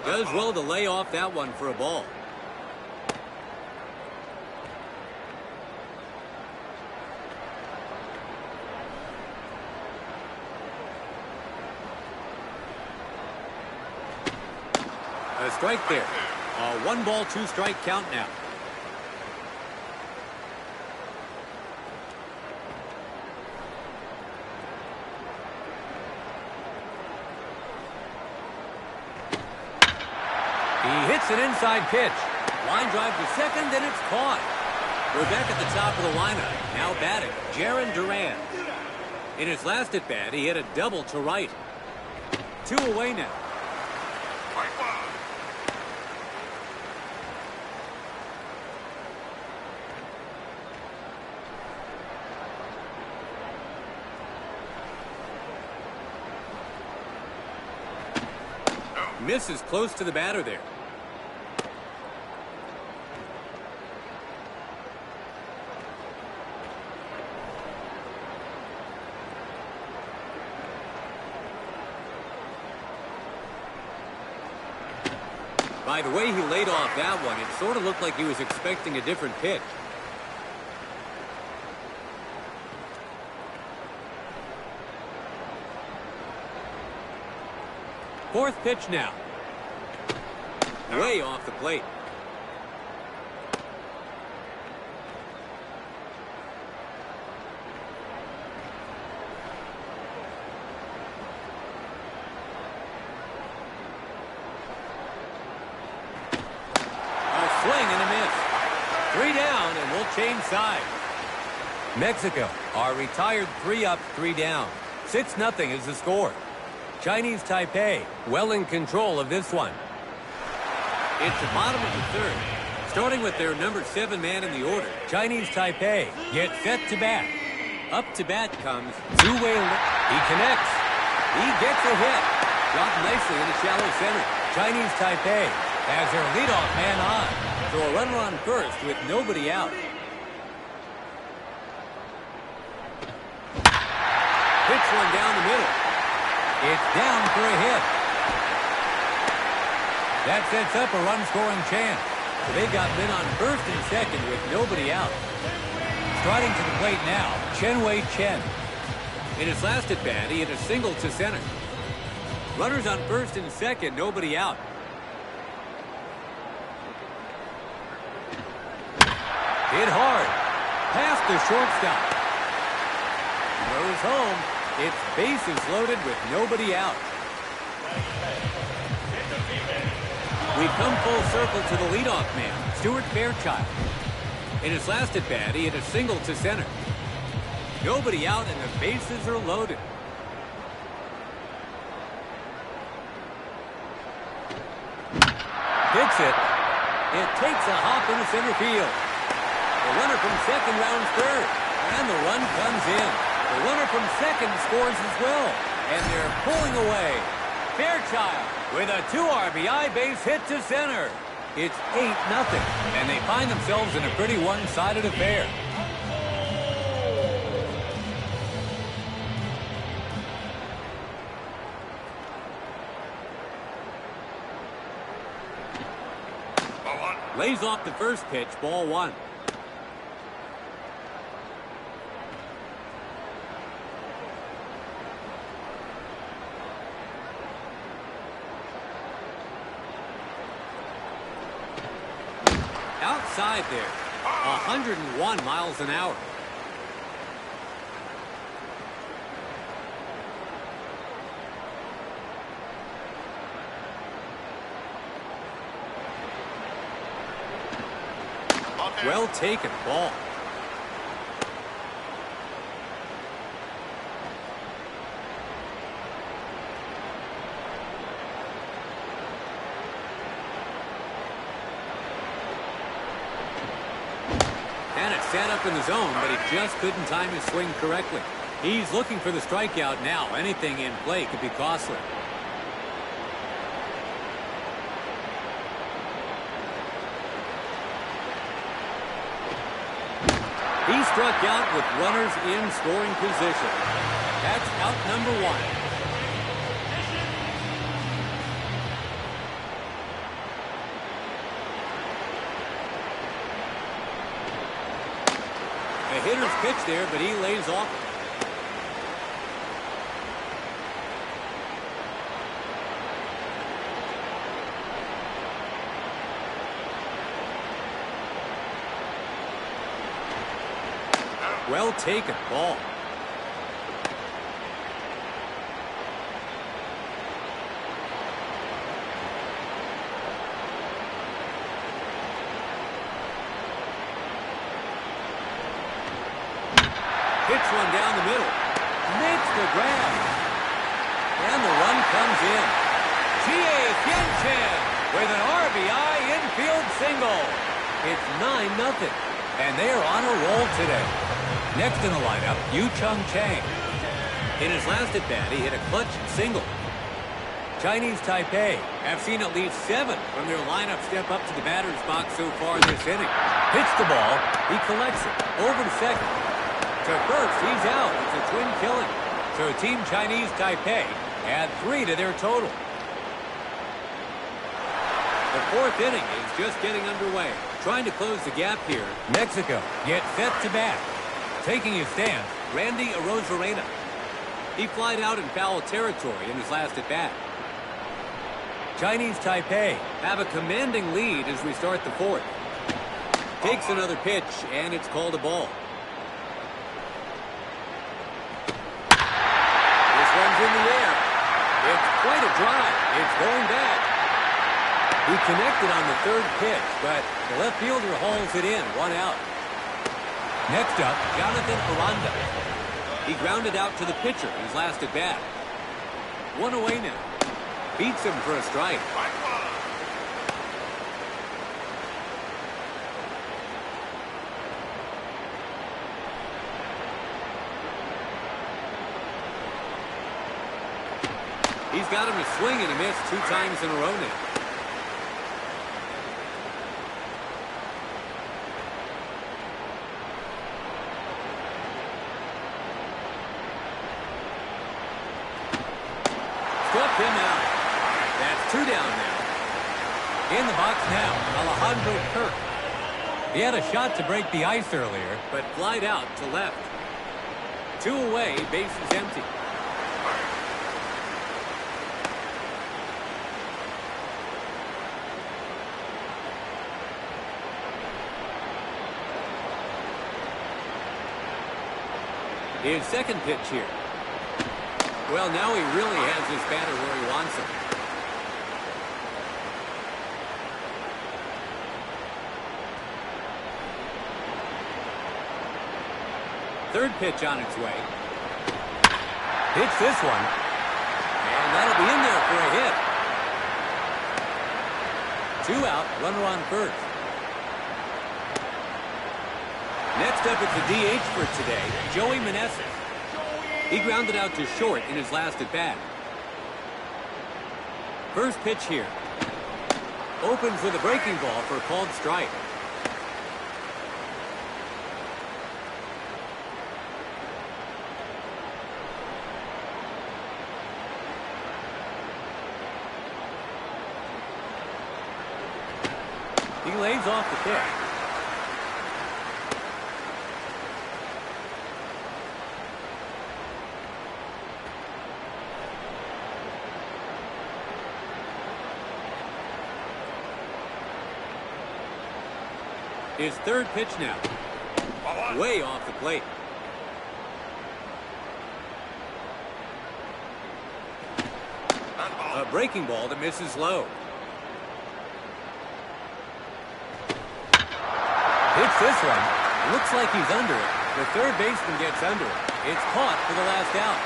Speaker 1: Does well to lay off that one for a ball. A strike there. A 1-ball, 2-strike count now. He hits an inside pitch. Line drive to second, and it's caught. We're back at the top of the lineup. Now batting, Jarren Duran. In his last at-bat, he hit a double to right. 2 away now. Misses close to the batter there. By the way he laid off that one, it sort of looked like he was expecting a different pitch. Fourth pitch now. Way off the plate. A swing and a miss. 3 down, and we'll change sides. Mexico are retired 3 up, 3 down. 6-0 is the score. Chinese Taipei well in control of this one. It's the bottom of the third. Starting with their number 7 man in the order, Chinese Taipei gets set to bat. Up to bat comes Zhu Wei-Lin. He connects. He gets a hit. Dropped nicely in the shallow center. Chinese Taipei has their leadoff man on. So a runner on first with nobody out. Pitch one down the middle. It's down for a hit. That sets up a run-scoring chance. They got men on first and second with nobody out. Striding to the plate now, Chen-Wei Chen. In his last at-bat, he hit a single to center. Runners on first and second, nobody out. Hit hard. Past the shortstop. Goes home. It's bases loaded with nobody out. We come full circle to the leadoff man, Stuart Fairchild. In his last at bat, he hit a single to center. Nobody out and the bases are loaded. Hits it. It takes a hop into center field. The runner from second rounds third, and the run comes in. The runner from second scores as well, and they're pulling away. Fairchild with a 2 RBI base hit to center. It's 8-0, and they find themselves in a pretty one-sided affair. Lays off the first pitch, ball 1. Outside there, 101 miles an hour. Well taken, ball. And it's set up in the zone, but he just couldn't time his swing correctly. He's looking for the strikeout now. Anything in play could be costly. He struck out with runners in scoring position. That's out number 1. The hitter's pitch there, but he lays off it. Well taken, ball. Hits one down the middle. Makes the grab. And the run comes in. G.A. Tianchen with an RBI infield single. It's 9-0. And they are on a roll today. Next in the lineup, Yu-Chung Chang. In his last at-bat, he hit a clutch single. Chinese Taipei have seen at least 7 from their lineup step up to the batter's box so far this inning. Hits the ball. He collects it. Over to second. To first, he's out. It's a twin killing. So Team Chinese Taipei add 3 to their total. The 4th inning is just getting underway. Trying to close the gap here. Mexico gets set to bat. Taking his stance, Randy Arozarena. He flied out in foul territory in his last at-bat. Chinese Taipei have a commanding lead as we start the 4th. Takes another pitch, and it's called a ball. This one's in the air. It's quite a drive. It's going back. He connected on the 3rd pitch, but the left fielder hauls it in, 1 out. Next up, Jonathan Aranda. He grounded out to the pitcher his last at bat. 1 away now. Beats him for a strike. He's got him to swing and a miss 2 times in a row now. Struck him out. That's 2 down now. In the box now, Alejandro Kirk. He had a shot to break the ice earlier, but flied out to left. 2 away, base is empty. His second pitch here. Well, now he really has his batter where he wants him. Third pitch on its way. Hits this one. And that'll be in there for a hit. 2 out, runner on first. Next up, it's the DH for today, Joey Meneses. He grounded out to short in his last at-bat. First pitch here. Opens with a breaking ball for a called strike. He lays off the pitch. His third pitch now. Way off the plate. A breaking ball that misses low. Hits this one. Looks like he's under it. The third baseman gets under it. It's caught for the last out.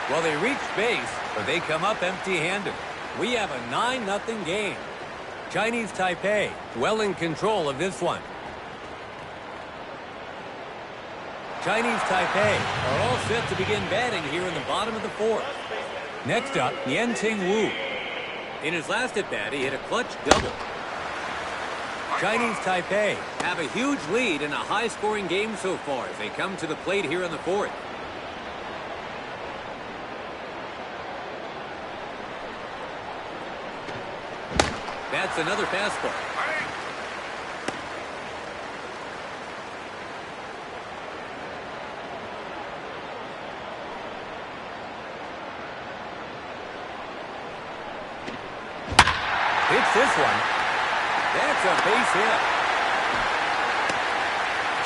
Speaker 1: Well, they reach base, but they come up empty-handed. We have a 9-0 game. Chinese Taipei well in control of this one. Chinese Taipei are all set to begin batting here in the bottom of the fourth. Next up, Yen-Ting Wu. In his last at-bat, he hit a clutch double. Chinese Taipei have a huge lead in a high-scoring game so far as they come to the plate here in the fourth. That's another fastball. Hits this one. That's a base hit.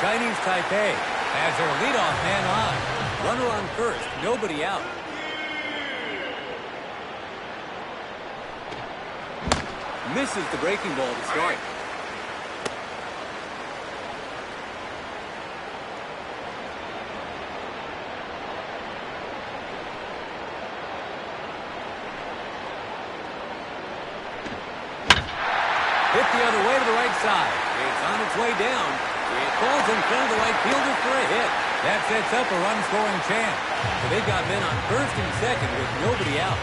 Speaker 1: Chinese Taipei has their leadoff man on. Runner on first, nobody out. Misses the breaking ball to strike. Hit the other way to the right side. It's on its way down. It falls in front of the right fielder for a hit. That sets up a run-scoring chance. So they've got men on first and second with nobody out.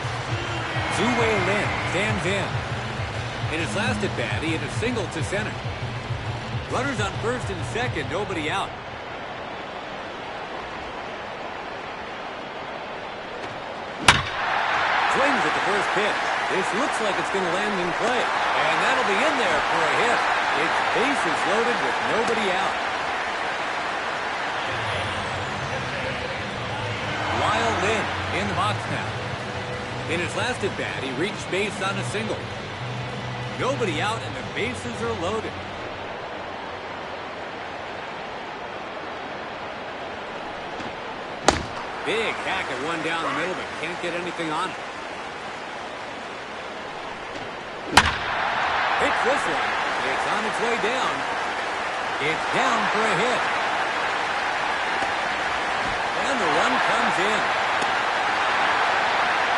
Speaker 1: Zhu Wei Lin stands in. In his last at-bat, he hit a single to center. Runners on first and second, nobody out. Swings at the first pitch. This looks like it's going to land in play. And that'll be in there for a hit. Its base is loaded with nobody out. Lyle Lin in the box now. In his last at-bat, he reached base on a single. Nobody out and the bases are loaded. Big hack at one down the middle, but can't get anything on it. Hits this one. It's on its way down. It's down for a hit. And the run comes in.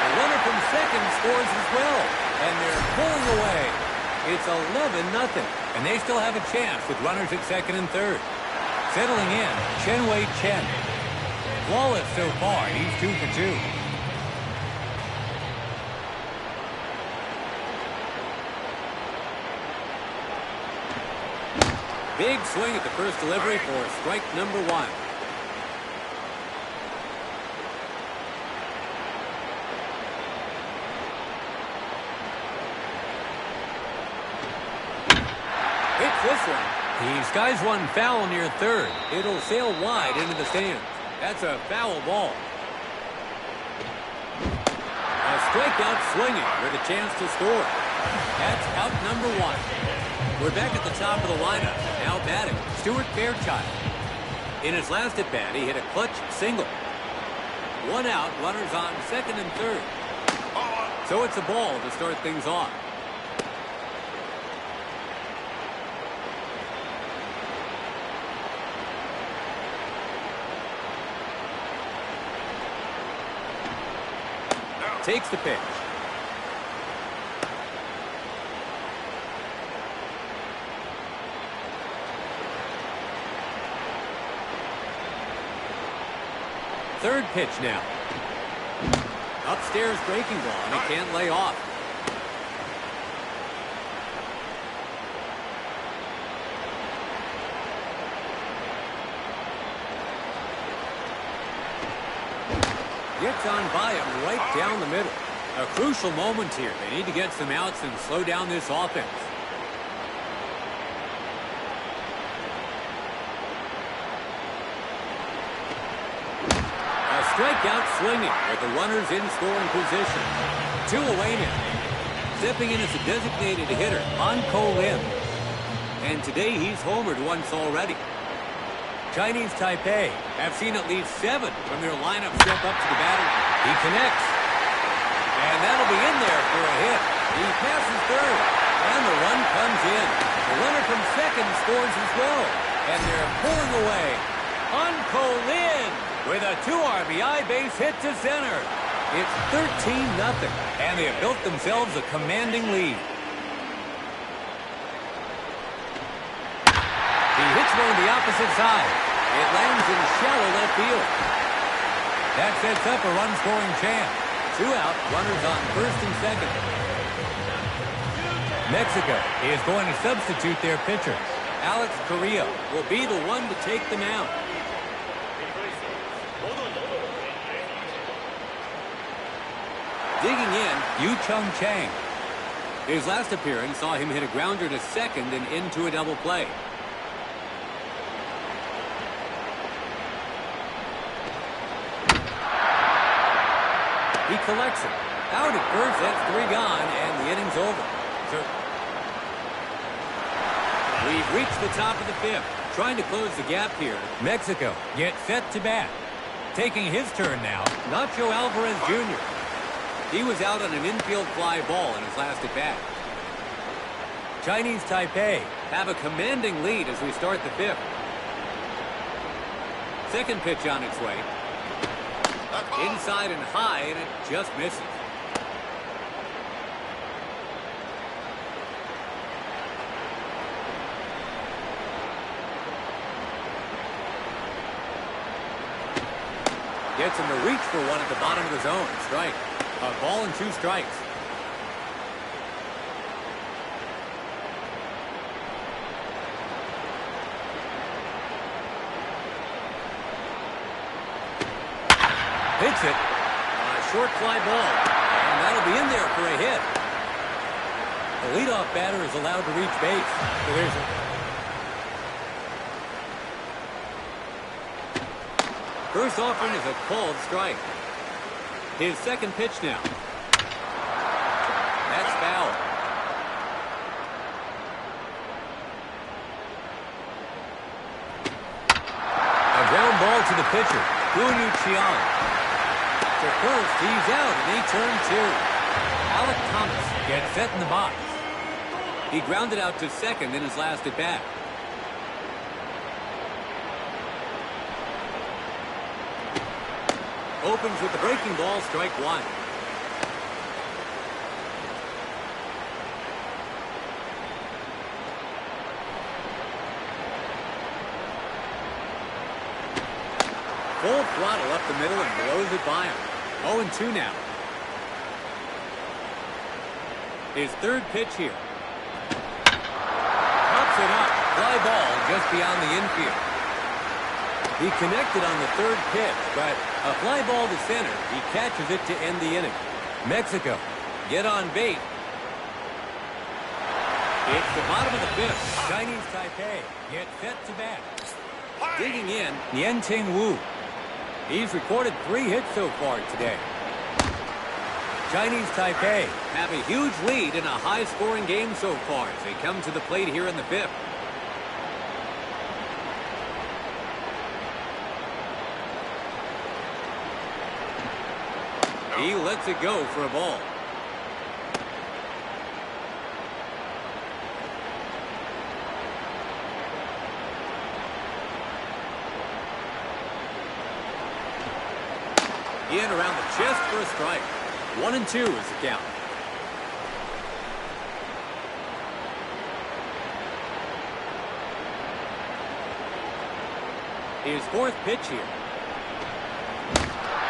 Speaker 1: The runner from second scores as well. And they're pulling away. It's 11-0. And they still have a chance with runners at second and third. Settling in, Chen Wei Chen. Flawless so far. He's 2 for 2. Big swing at the first delivery for strike number 1. Hits this one. He skies one foul near third. It'll sail wide into the stands. That's a foul ball. A strikeout swinging with a chance to score. That's out number 1. We're back at the top of the lineup. Now batting, Stuart Fairchild. In his last at-bat, he hit a clutch single. 1 out, runners on second and third. So it's a ball to start things off. takes the pitch. Third pitch now. Upstairs breaking ball, and he can't lay off. Gets on by him right down the middle. A crucial moment here. They need to get some outs and slow down this offense. A strikeout swinging with the runners in scoring position. 2 away now. Stepping in as a designated hitter, Anko Lim. And today he's homered once already. Chinese Taipei have seen at least 7 from their lineup step up to the battery. He connects. And that'll be in there for a hit. He passes third. And the run comes in. The runner from second scores as well. And they're pulling away. Anko Lim with a 2 RBI base hit to center. It's 13-0. And they have built themselves a commanding lead. He hits one on the opposite side. It lands in shallow left field. That sets up a run-scoring chance. 2 out, runners on first and second. Mexico is going to substitute their pitcher. Alex Carrillo will be the one to take the mound. Digging in, Yu Chung Chang. His last appearance saw him hit a grounder to second and into a double play. He collects it. Out at first, that's 3 gone, and the inning's over. We've reached the top of the 5th. Trying to close the gap here. Mexico gets set to bat. Taking his turn now, Nacho Alvarez Jr. He was out on an infield fly ball in his last at-bat. Chinese Taipei have a commanding lead as we start the 5th. Second pitch on its way. Inside and high, and it just misses. Gets him to reach for one at the bottom of the zone. Strike. A ball and 2 strikes. Hits it. A short fly ball. And that'll be in there for a hit. The leadoff batter is allowed to reach base. So there's it. First offering is a called strike. His second pitch now. That's foul. A ground ball to the pitcher, Gunyu Qian. To first, he's out, and he turned 2. Alec Thomas gets set in the box. He grounded out to second in his last at-bat. Opens with the breaking ball, strike 1. Full throttle up the middle and blows it by him. 0-2 now. His third pitch here. Pops it up. Fly ball just beyond the infield. He connected on the third pitch, but a fly ball to center. He catches it to end the inning. Mexico get on bait. It's the bottom of the 5th. Chinese Taipei get set to bat. Digging in, Yen-Ting Wu. He's recorded 3 hits so far today. Chinese Taipei have a huge lead in a high-scoring game so far as they come to the plate here in the 5th. He lets it go for a ball. In around the chest for a strike. 1-2 is the count. His fourth pitch here.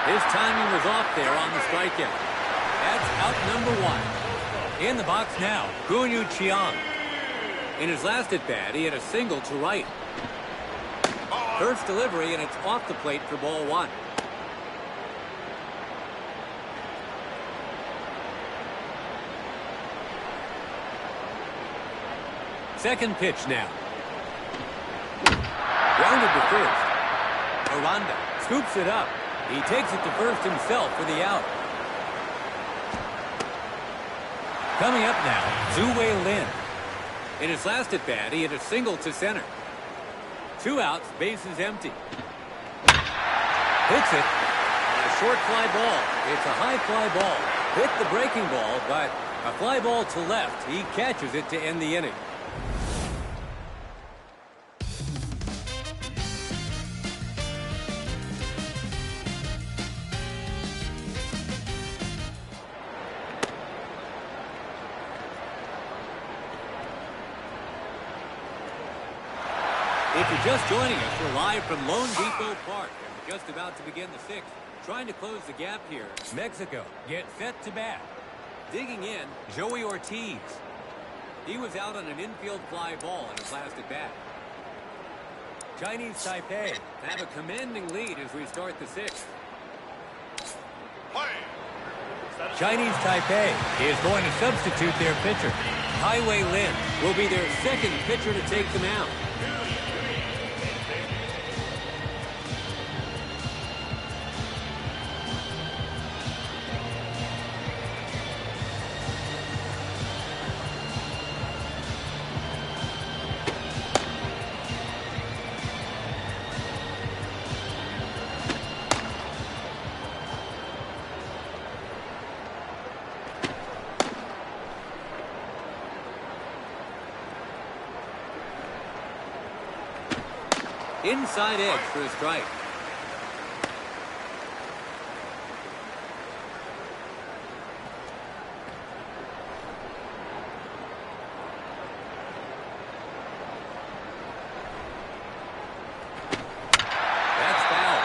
Speaker 1: His timing was off there on the strikeout. That's out number one. In the box now, Guanyu Chiang. In his last at-bat, he had a single to right. First delivery, and it's off the plate for ball one. Second pitch now. Grounded to first. Aranda scoops it up. He takes it to first himself for the out. Coming up now, Zhu Wei Lin. In his last at-bat, he had a single to center. 2 outs, bases empty. Hits it. A short fly ball. It's a high fly ball. Hit the breaking ball, but a fly ball to left. He catches it to end the inning. If you're just joining us, we're live from Lone Depot Park, and we're just about to begin the sixth. Trying to close the gap here. Mexico gets set to bat. Digging in, Joey Ortiz. He was out on an infield fly ball in his last at-bat. Chinese Taipei have a commanding lead as we start the sixth. Chinese Taipei is going to substitute their pitcher. Hai Wei Lin will be their second pitcher to take the mound. Inside edge for a strike. That's foul.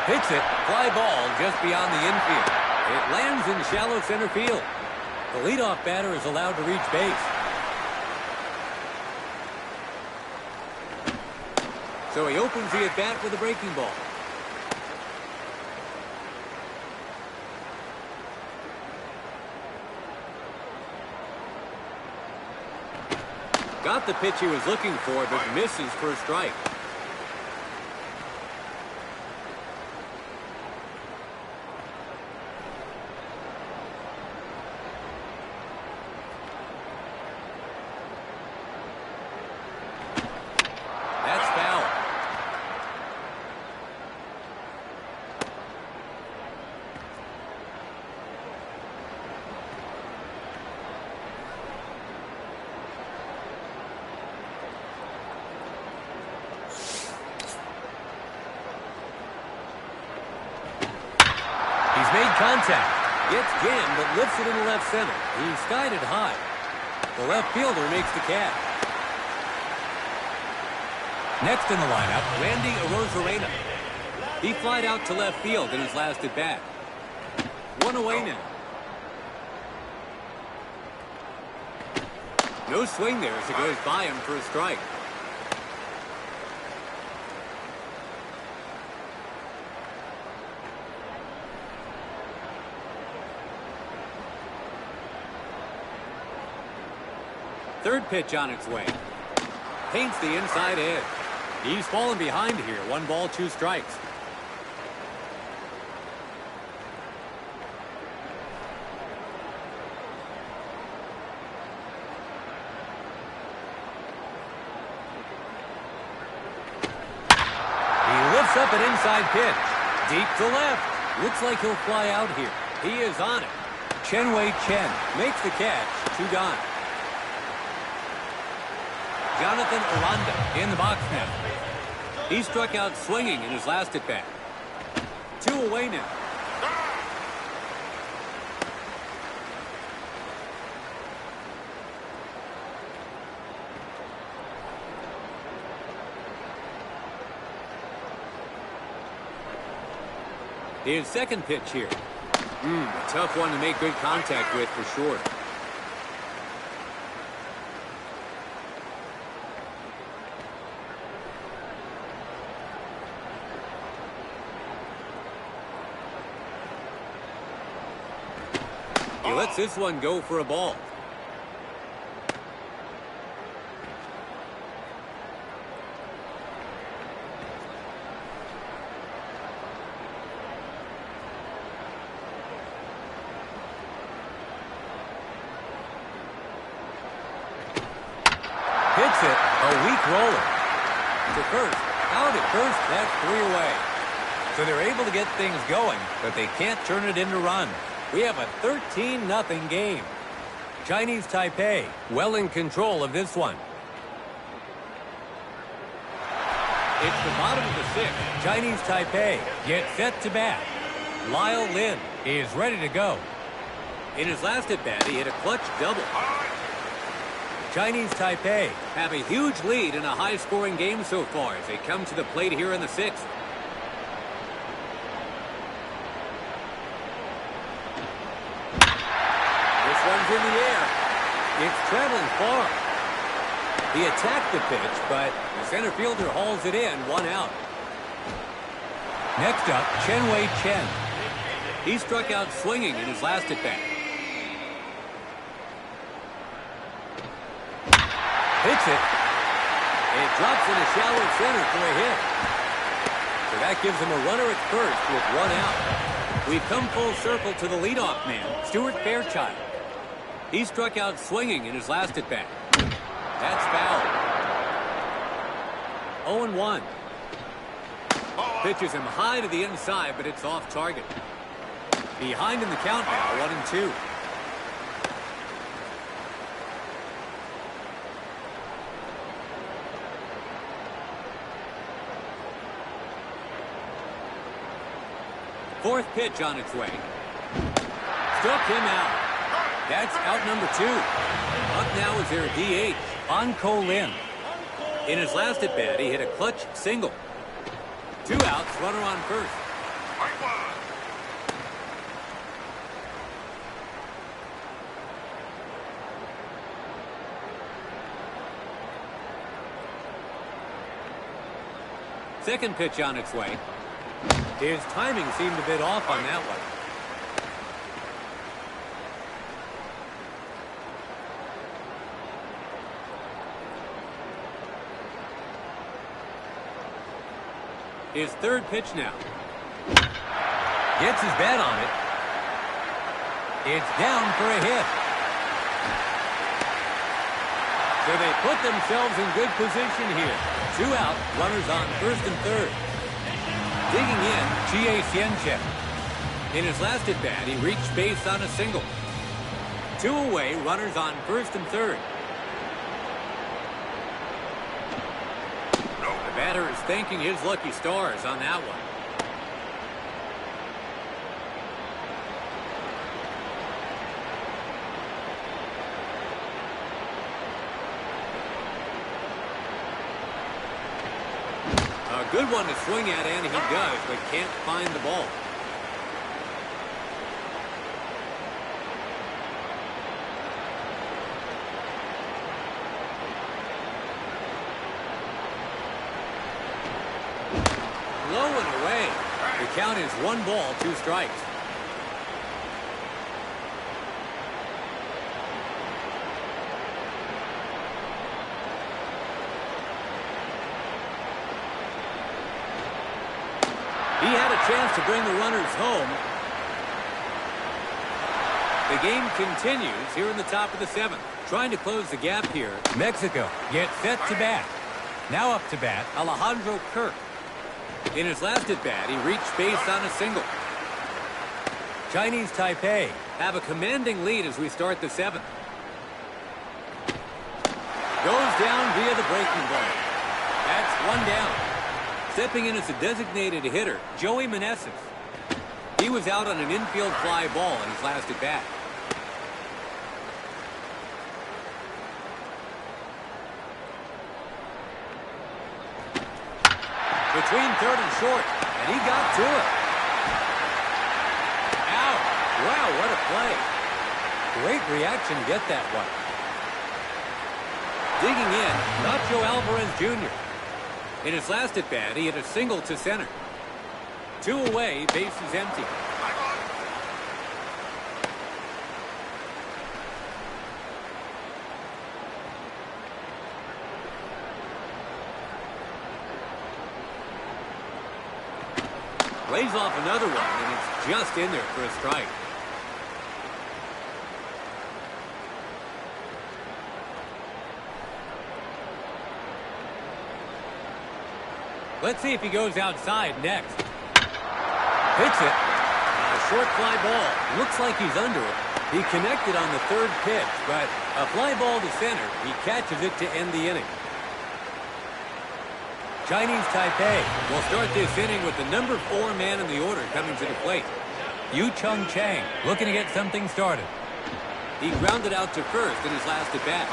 Speaker 1: Hits it. Fly ball just beyond the infield. It lands in shallow center field. The leadoff batter is allowed to reach base. So he opens the at-bat with a breaking ball. Got the pitch he was looking for, but misses for a strike. Made contact. Gets jammed, but lifts it in the left center. He skied it high. The left fielder makes the catch. Next in the lineup, Randy Arozarena. He flied out to left field in his last at-bat. 1 away now. No swing there as it goes by him for a strike. Third pitch on its way. Paints the inside edge. He's fallen behind here. 1 ball, 2 strikes. He lifts up an inside pitch. Deep to left. Looks like he'll fly out here. He is on it. Chen Wei Chen makes the catch. 2 gone. Jonathan Aranda in the box now. He struck out swinging in his last at-bat. 2 away now. His second pitch here. A tough one to make good contact with for sure. He lets this one go for a ball. Hits it, a weak roller. To first, out at first, that's 3 away. So they're able to get things going, but they can't turn it into runs. We have a 13-0 game. Chinese Taipei well in control of this one. It's the bottom of the 6th. Chinese Taipei gets set to bat. Lyle Lin is ready to go. In his last at-bat, he hit a clutch double. Chinese Taipei have a huge lead in a high-scoring game so far as they come to the plate here in the 6th. This one's in the air. It's traveling far. He attacked the pitch, but the center fielder hauls it in, 1 out. Next up, Chen Wei Chen. He struck out swinging in his last at-bat. Hits it. It drops in a shallow center for a hit. So that gives him a runner at first with 1 out. We've come full circle to the leadoff man, Stuart Fairchild. He struck out swinging in his last at-bat. That's foul. 0-1. Pitches him high to the inside, but it's off target. Behind in the count now, 1-2. Fourth pitch on its way. Struck him out. That's out number 2. Up now is their DH, An Ko Lin. In his last at-bat, he hit a clutch single. 2 outs, runner on first. Second pitch on its way. His timing seemed a bit off on that one. His third pitch now. Gets his bat on it. It's down for a hit. So they put themselves in good position here. 2 out, runners on first and third. Digging in, Chie Hsien-Chen. In his last at-bat, he reached base on a single. 2 away, runners on first and third. The batter is thanking his lucky stars on that one. A good one to swing at, and he does, but can't find the ball. Low and away. The count is 1 ball, 2 strikes. He had a chance to bring the runners home. The game continues here in the top of the 7th. Trying to close the gap here. Mexico gets set to bat. Now up to bat, Alejandro Kirk. In his last at-bat, he reached base on a single. Chinese Taipei have a commanding lead as we start the 7th. Goes down via the breaking ball. That's 1 down. Stepping in as a designated hitter, Joey Meneses. He was out on an infield fly ball in his last at bat. Between third and short, and he got to it. Out. Wow, what a play. Great reaction to get that one. Digging in, Nacho Alvarez Jr. In his last at bat, he hit a single to center. 2 away, bases empty. Lays off another one, and it's just in there for a strike. Let's see if he goes outside next. Hits it. A short fly ball. Looks like he's under it. He connected on the third pitch, but a fly ball to center. He catches it to end the inning. Chinese Taipei will start this inning with the number 4 man in the order coming to the plate. Yu Chung Chang looking to get something started. He grounded out to first in his last at bat.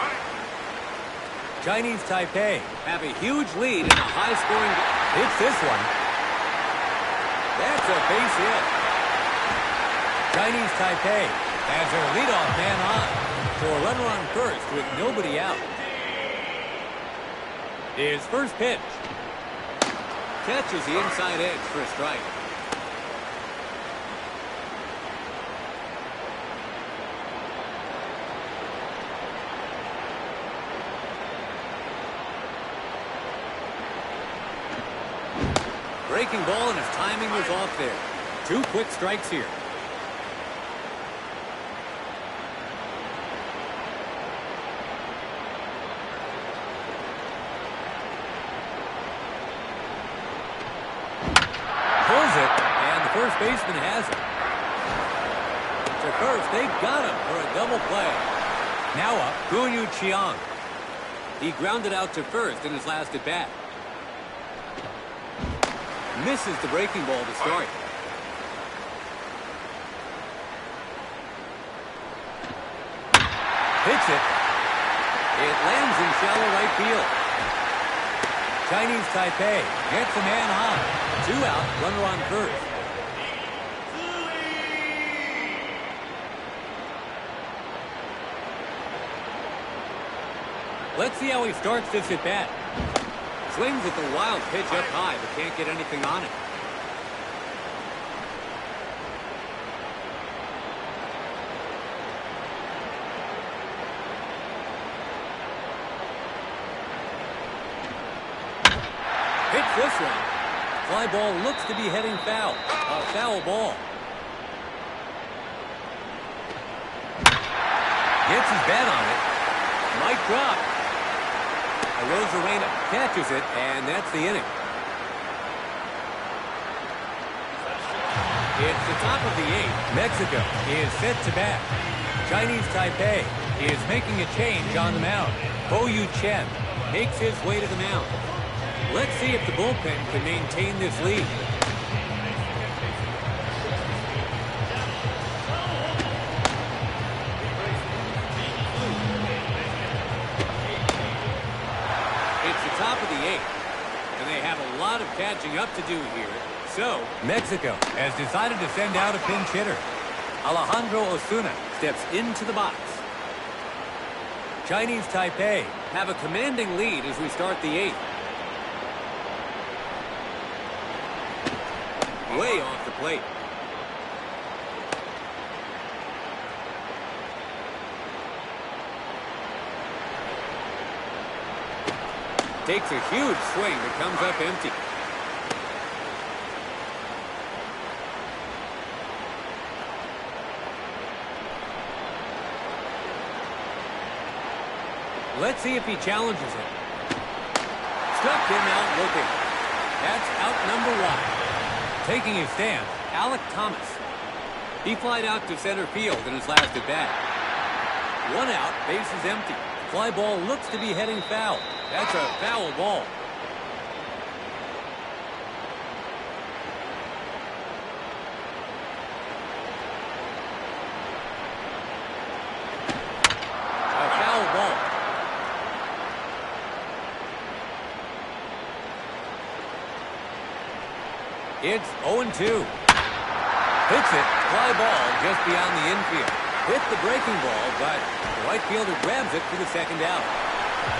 Speaker 1: Chinese Taipei have a huge lead in a high-scoring. Hits this one. That's a base hit. Chinese Taipei has their leadoff man on for a runner on first with nobody out. His first pitch. Catches the inside edge for a strike. Breaking ball, and his timing was off there. 2 quick strikes here. First baseman has it. To first, they got him for a double play. Now up, Guanyu Chiang. He grounded out to first in his last at bat. Misses the breaking ball to start. Hits it. It lands in shallow right field. Chinese Taipei gets a man on. 2 out, runner on first. Let's see how he starts this at bat. Swings at the wild pitch up high, but can't get anything on it. Hits this one. Fly ball looks to be heading foul. A foul ball. Gets his bat on it. Might drop. Arozarena catches it, and that's the inning. It's the top of the 8th. Mexico is set to bat. Chinese Taipei is making a change on the mound. Ho Yu Chen makes his way to the mound. Let's see if the bullpen can maintain this lead. Top of the 8th, and they have a lot of catching up to do here. So, Mexico has decided to send out a pinch hitter. Alejandro Osuna steps into the box. Chinese Taipei have a commanding lead as we start the 8th. Way off the plate. Takes a huge swing that comes up empty. Let's see if he challenges it. Struck him out looking. That's out number 1. Taking his stand, Alek Thomas. He flied out to center field in his last at bat. 1 out, bases empty. Fly ball looks to be heading foul. That's a foul ball. It's 0-2. Hits it, fly ball just beyond the infield. Hit the breaking ball, but the right fielder grabs it for the second out.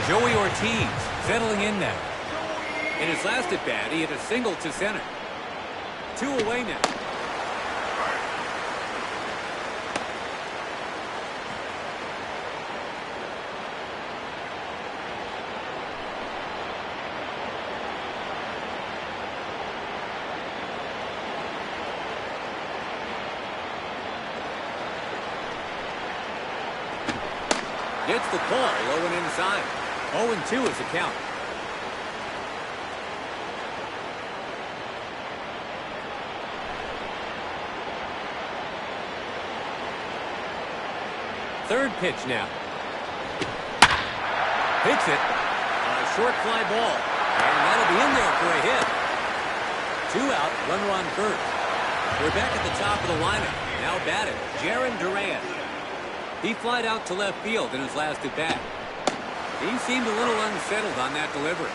Speaker 1: Joey Ortiz settling in now. In his last at-bat, he hit a single to center. 2 away now. Gets the call, low and inside. 0-2 is the count. Third pitch now. Hits it. A short fly ball. And that'll be in there for a hit. 2 out, runner on first. We're back at the top of the lineup. Now batting, Jarren Duran. He flied out to left field in his last at-bat. He seemed a little unsettled on that delivery.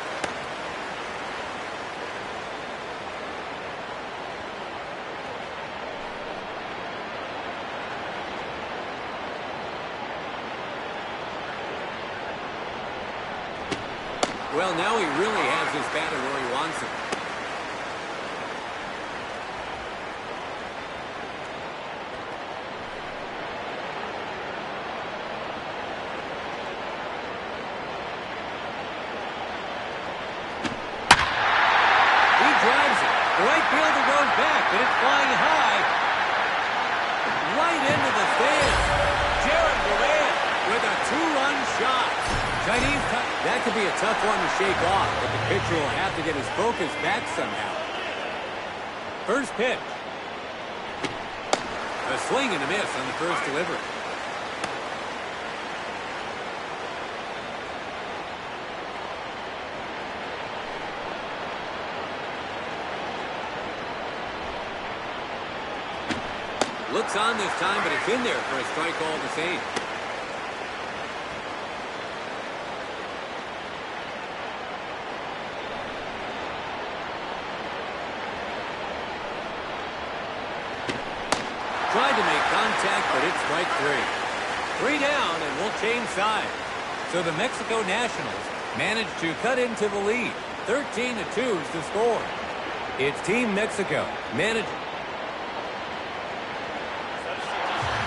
Speaker 1: Well, now he really has his batter where he wants him. And it's flying high. Right into the stands. Jarren Duran with a 2-run shot. That could be a tough one to shake off, but the pitcher will have to get his focus back somehow. First pitch. A swing and a miss on the first delivery. Looks on this time, but it's in there for a strike all the same. Tried to make contact, but it's strike 3. 3 down, and we'll change sides. So the Mexico Nationals managed to cut into the lead. 13-2 is the score. It's Team Mexico managed.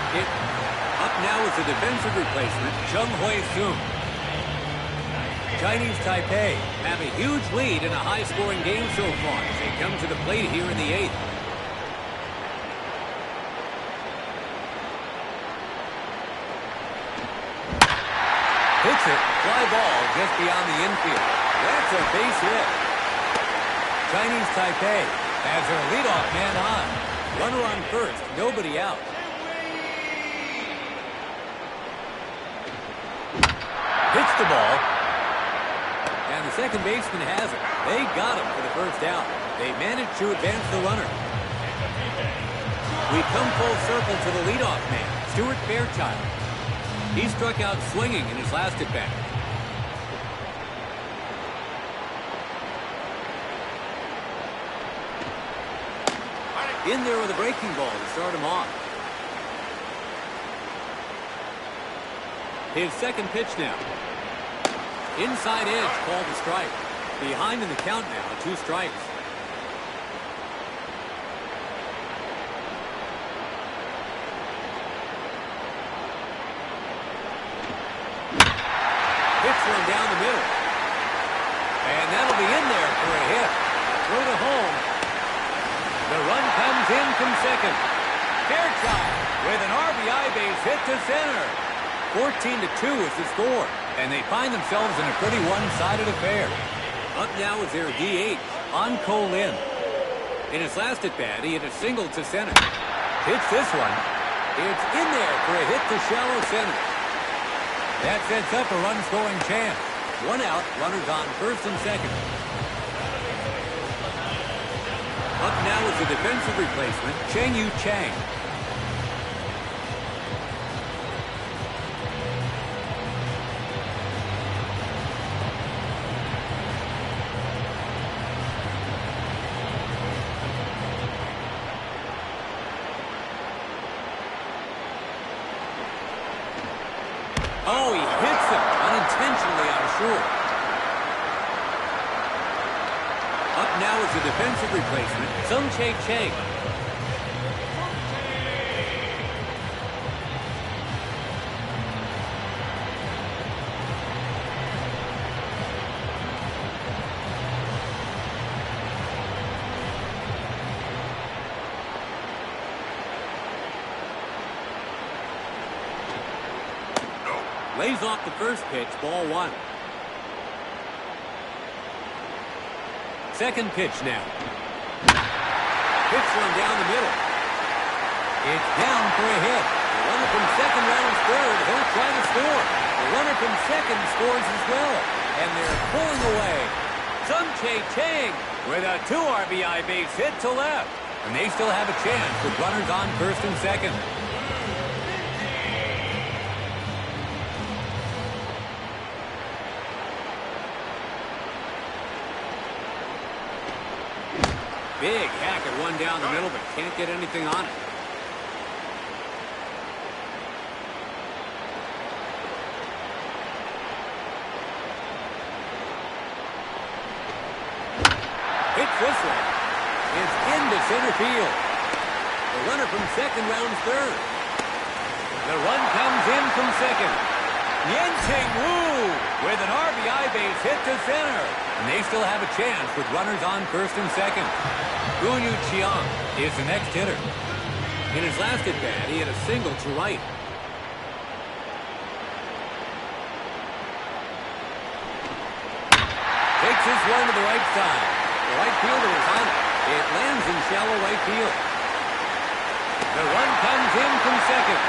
Speaker 1: Up now is the defensive replacement, Chung Hui Soon. Chinese Taipei have a huge lead in a high-scoring game so far as they come to the plate here in the 8th. Hits it, fly ball just beyond the infield. That's a base hit. Chinese Taipei has their leadoff man on. Runner on first, nobody out. Hits the ball. And the second baseman has it. They got him for the first out. They managed to advance the runner. We come full circle to the leadoff man, Stuart Fairchild. He struck out swinging in his last at-bat. In there with a breaking ball to start him off. His second pitch now. Inside edge called a strike. Behind in the count now, 2 strikes. Hits one down the middle. And that'll be in there for a hit. Throw to home. The run comes in from second. Fairchild with an RBI base hit to center. 14-2 is the score, and they find themselves in a pretty one-sided affair. Up now is their DH, An-Ko Lin. In his last at-bat, he hit a single to center. Hits this one. It's in there for a hit to shallow center. That sets up a run-scoring chance. 1 out, runners on first and second. Up now is the defensive replacement, Cheng-Yu Chang. Up now is the defensive replacement, Sung Chae Chang. Lays off the first pitch, ball 1. Second pitch now. Pitch one down the middle. It's down for a hit. The runner from second rounds third. He'll try to score. The runner from second scores as well. And they're pulling away. Sung Chae Chang with a 2 RBI base hit to left. And they still have a chance with runners on first and second. Big hack at one down the middle, but can't get anything on it. Hits this one. It's into center field. The runner from second rounds third. The run comes in from second. Yen-Ting Wu with an RBI base hit to center. And they still have a chance with runners on first and second. Gunyu Chiang is the next hitter. In his last at-bat, he had a single to right. Takes this one to the right side. The right fielder is on it. It lands in shallow right field. The run comes in from second.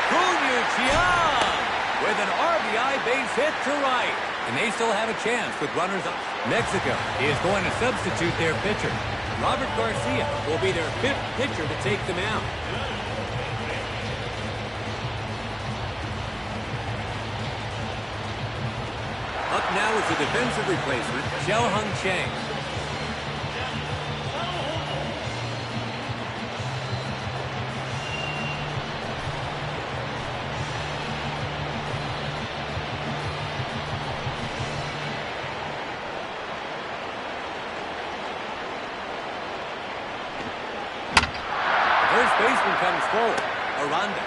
Speaker 1: Gunyu Chiang with an RBI base hit to right. And they still have a chance with runners up. Mexico is going to substitute their pitcher. Robert Garcia will be their 5th pitcher to take them out. Up now is the defensive replacement, Xiao Hung Chang. First baseman comes forward, Aranda.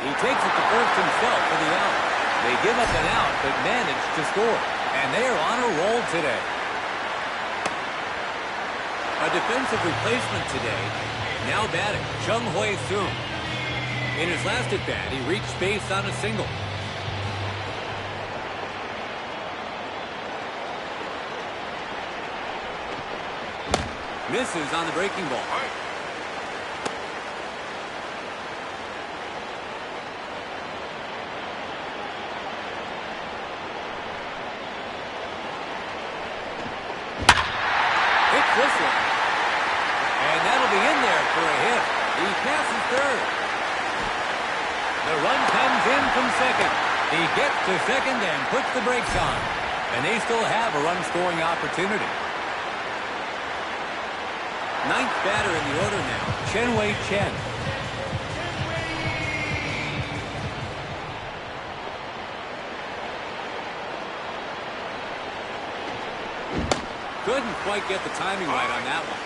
Speaker 1: He takes it to first himself for the out. They give up an out, but manage to score. And they are on a roll today. A defensive replacement today, now batting, Chung Hui Soon. In his last at-bat, he reached base on a single. Misses on the breaking ball. This one. And that'll be in there for a hit. He passes third. The run comes in from second. He gets to second and puts the brakes on. And they still have a run-scoring opportunity. Ninth batter in the order now, Chen Wei Chen. Couldn't quite get the timing right on that one.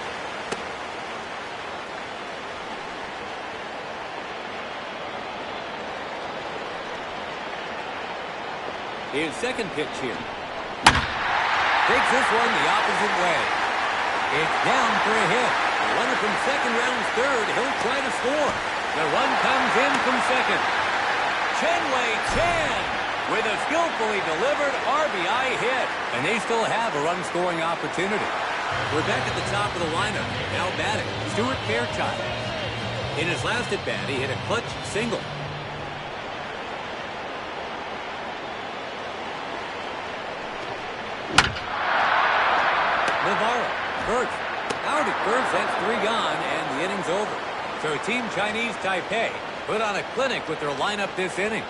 Speaker 1: His second pitch here. Takes this one the opposite way. It's down for a hit. The runner from second rounds third. He'll try to score. The run comes in from second. Chen Wei Chen with a skillfully delivered RBI hit. And they still have a run-scoring opportunity. We're back at the top of the lineup. Now batting, Stuart Fairchild. In his last at-bat, he hit a clutch single. Navarro, first. Out at first, that's 3 gone, and the inning's over. So Team Chinese Taipei put on a clinic with their lineup this inning.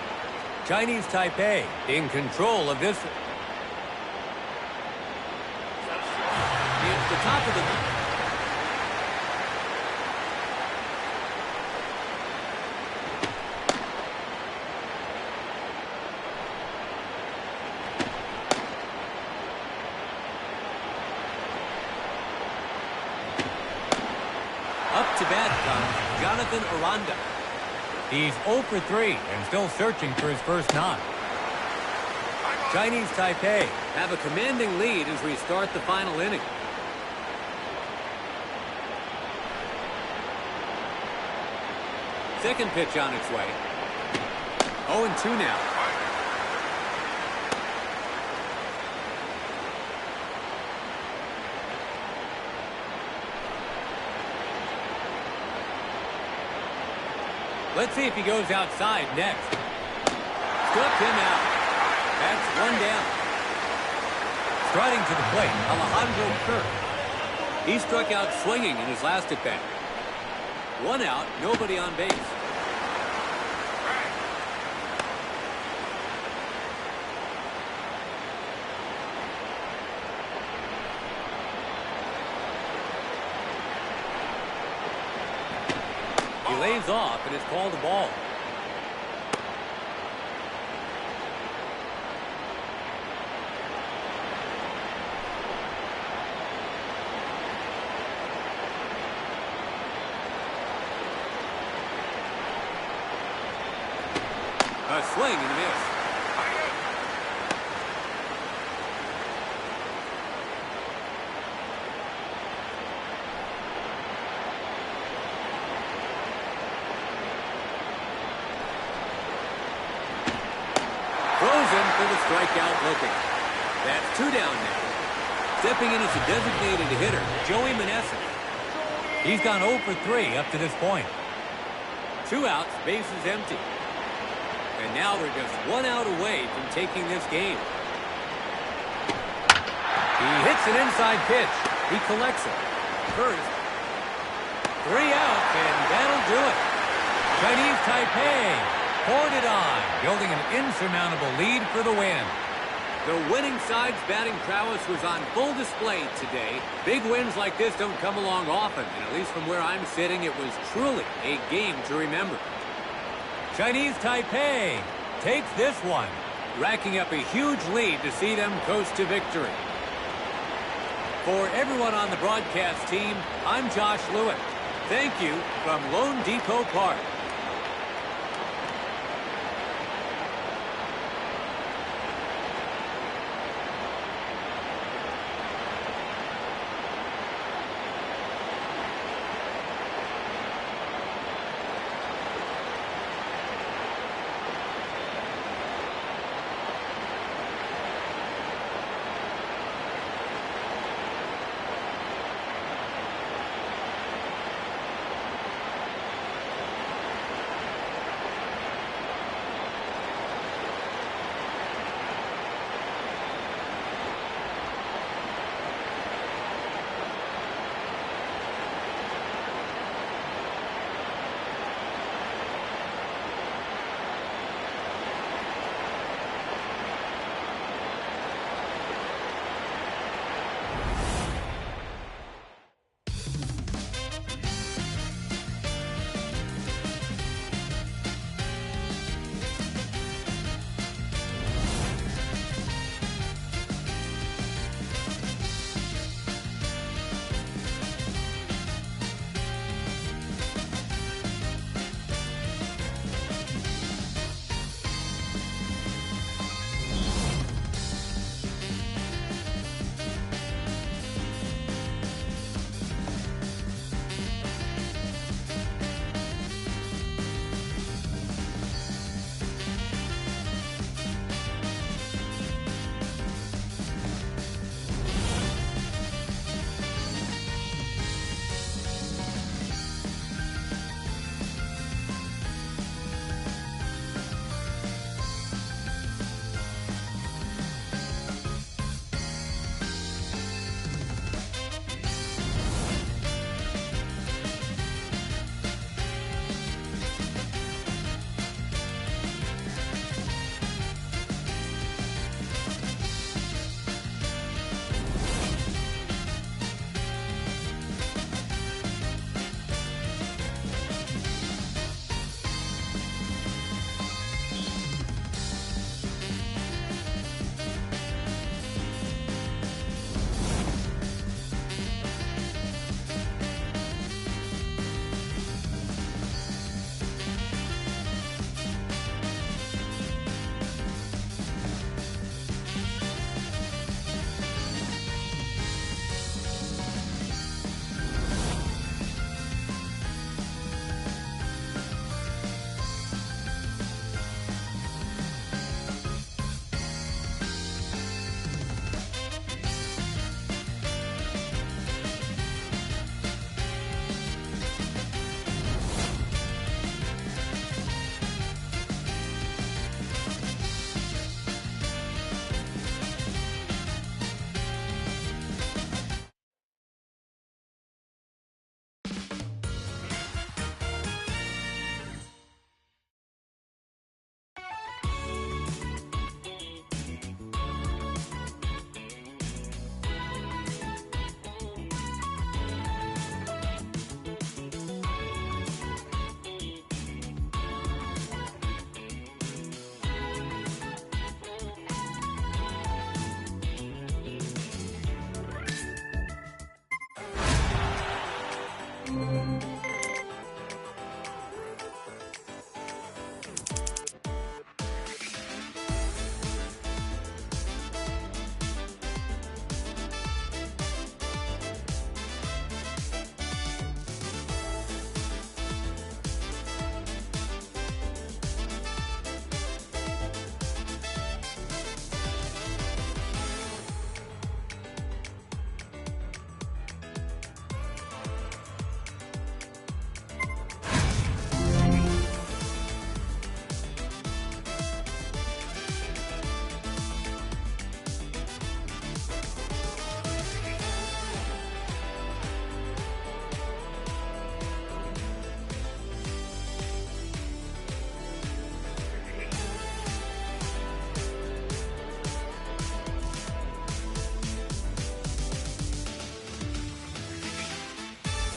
Speaker 1: Chinese Taipei in control of this. It's the top of the...
Speaker 2: to bat comes Jonathan Aranda.
Speaker 1: He's 0 for 3 and still searching for his first knock. Chinese Taipei
Speaker 2: have a commanding lead as we start the final inning. Second pitch on its way. 0-2 now.
Speaker 1: Let's see if he goes outside next. Struck him out. That's one down. Striding to the plate, Alejandro Kirk.
Speaker 2: He struck out swinging in his last at bat. One out, nobody on base.
Speaker 1: He lays off and it's called a ball.
Speaker 2: A swing and a miss. For the strikeout looking. That's 2 down now. Stepping in as a designated hitter, Joey Meneses.
Speaker 1: He's gone 0 for 3 up to this point.
Speaker 2: 2 outs, bases empty. And now they're just 1 out away from taking this game.
Speaker 1: He hits an inside pitch. He collects it.
Speaker 2: First.
Speaker 1: 3 outs, and that'll do it. Chinese Taipei poured it on, building an insurmountable lead for the win.
Speaker 2: The winning side's batting prowess was on full display today. Big wins like this don't come along often, and at least from where I'm sitting, it was truly a game to remember.
Speaker 1: Chinese Taipei takes this one,
Speaker 2: racking up a huge lead to see them coast to victory. For everyone on the broadcast team, I'm Josh Lewin. Thank you from Lone Depot Park.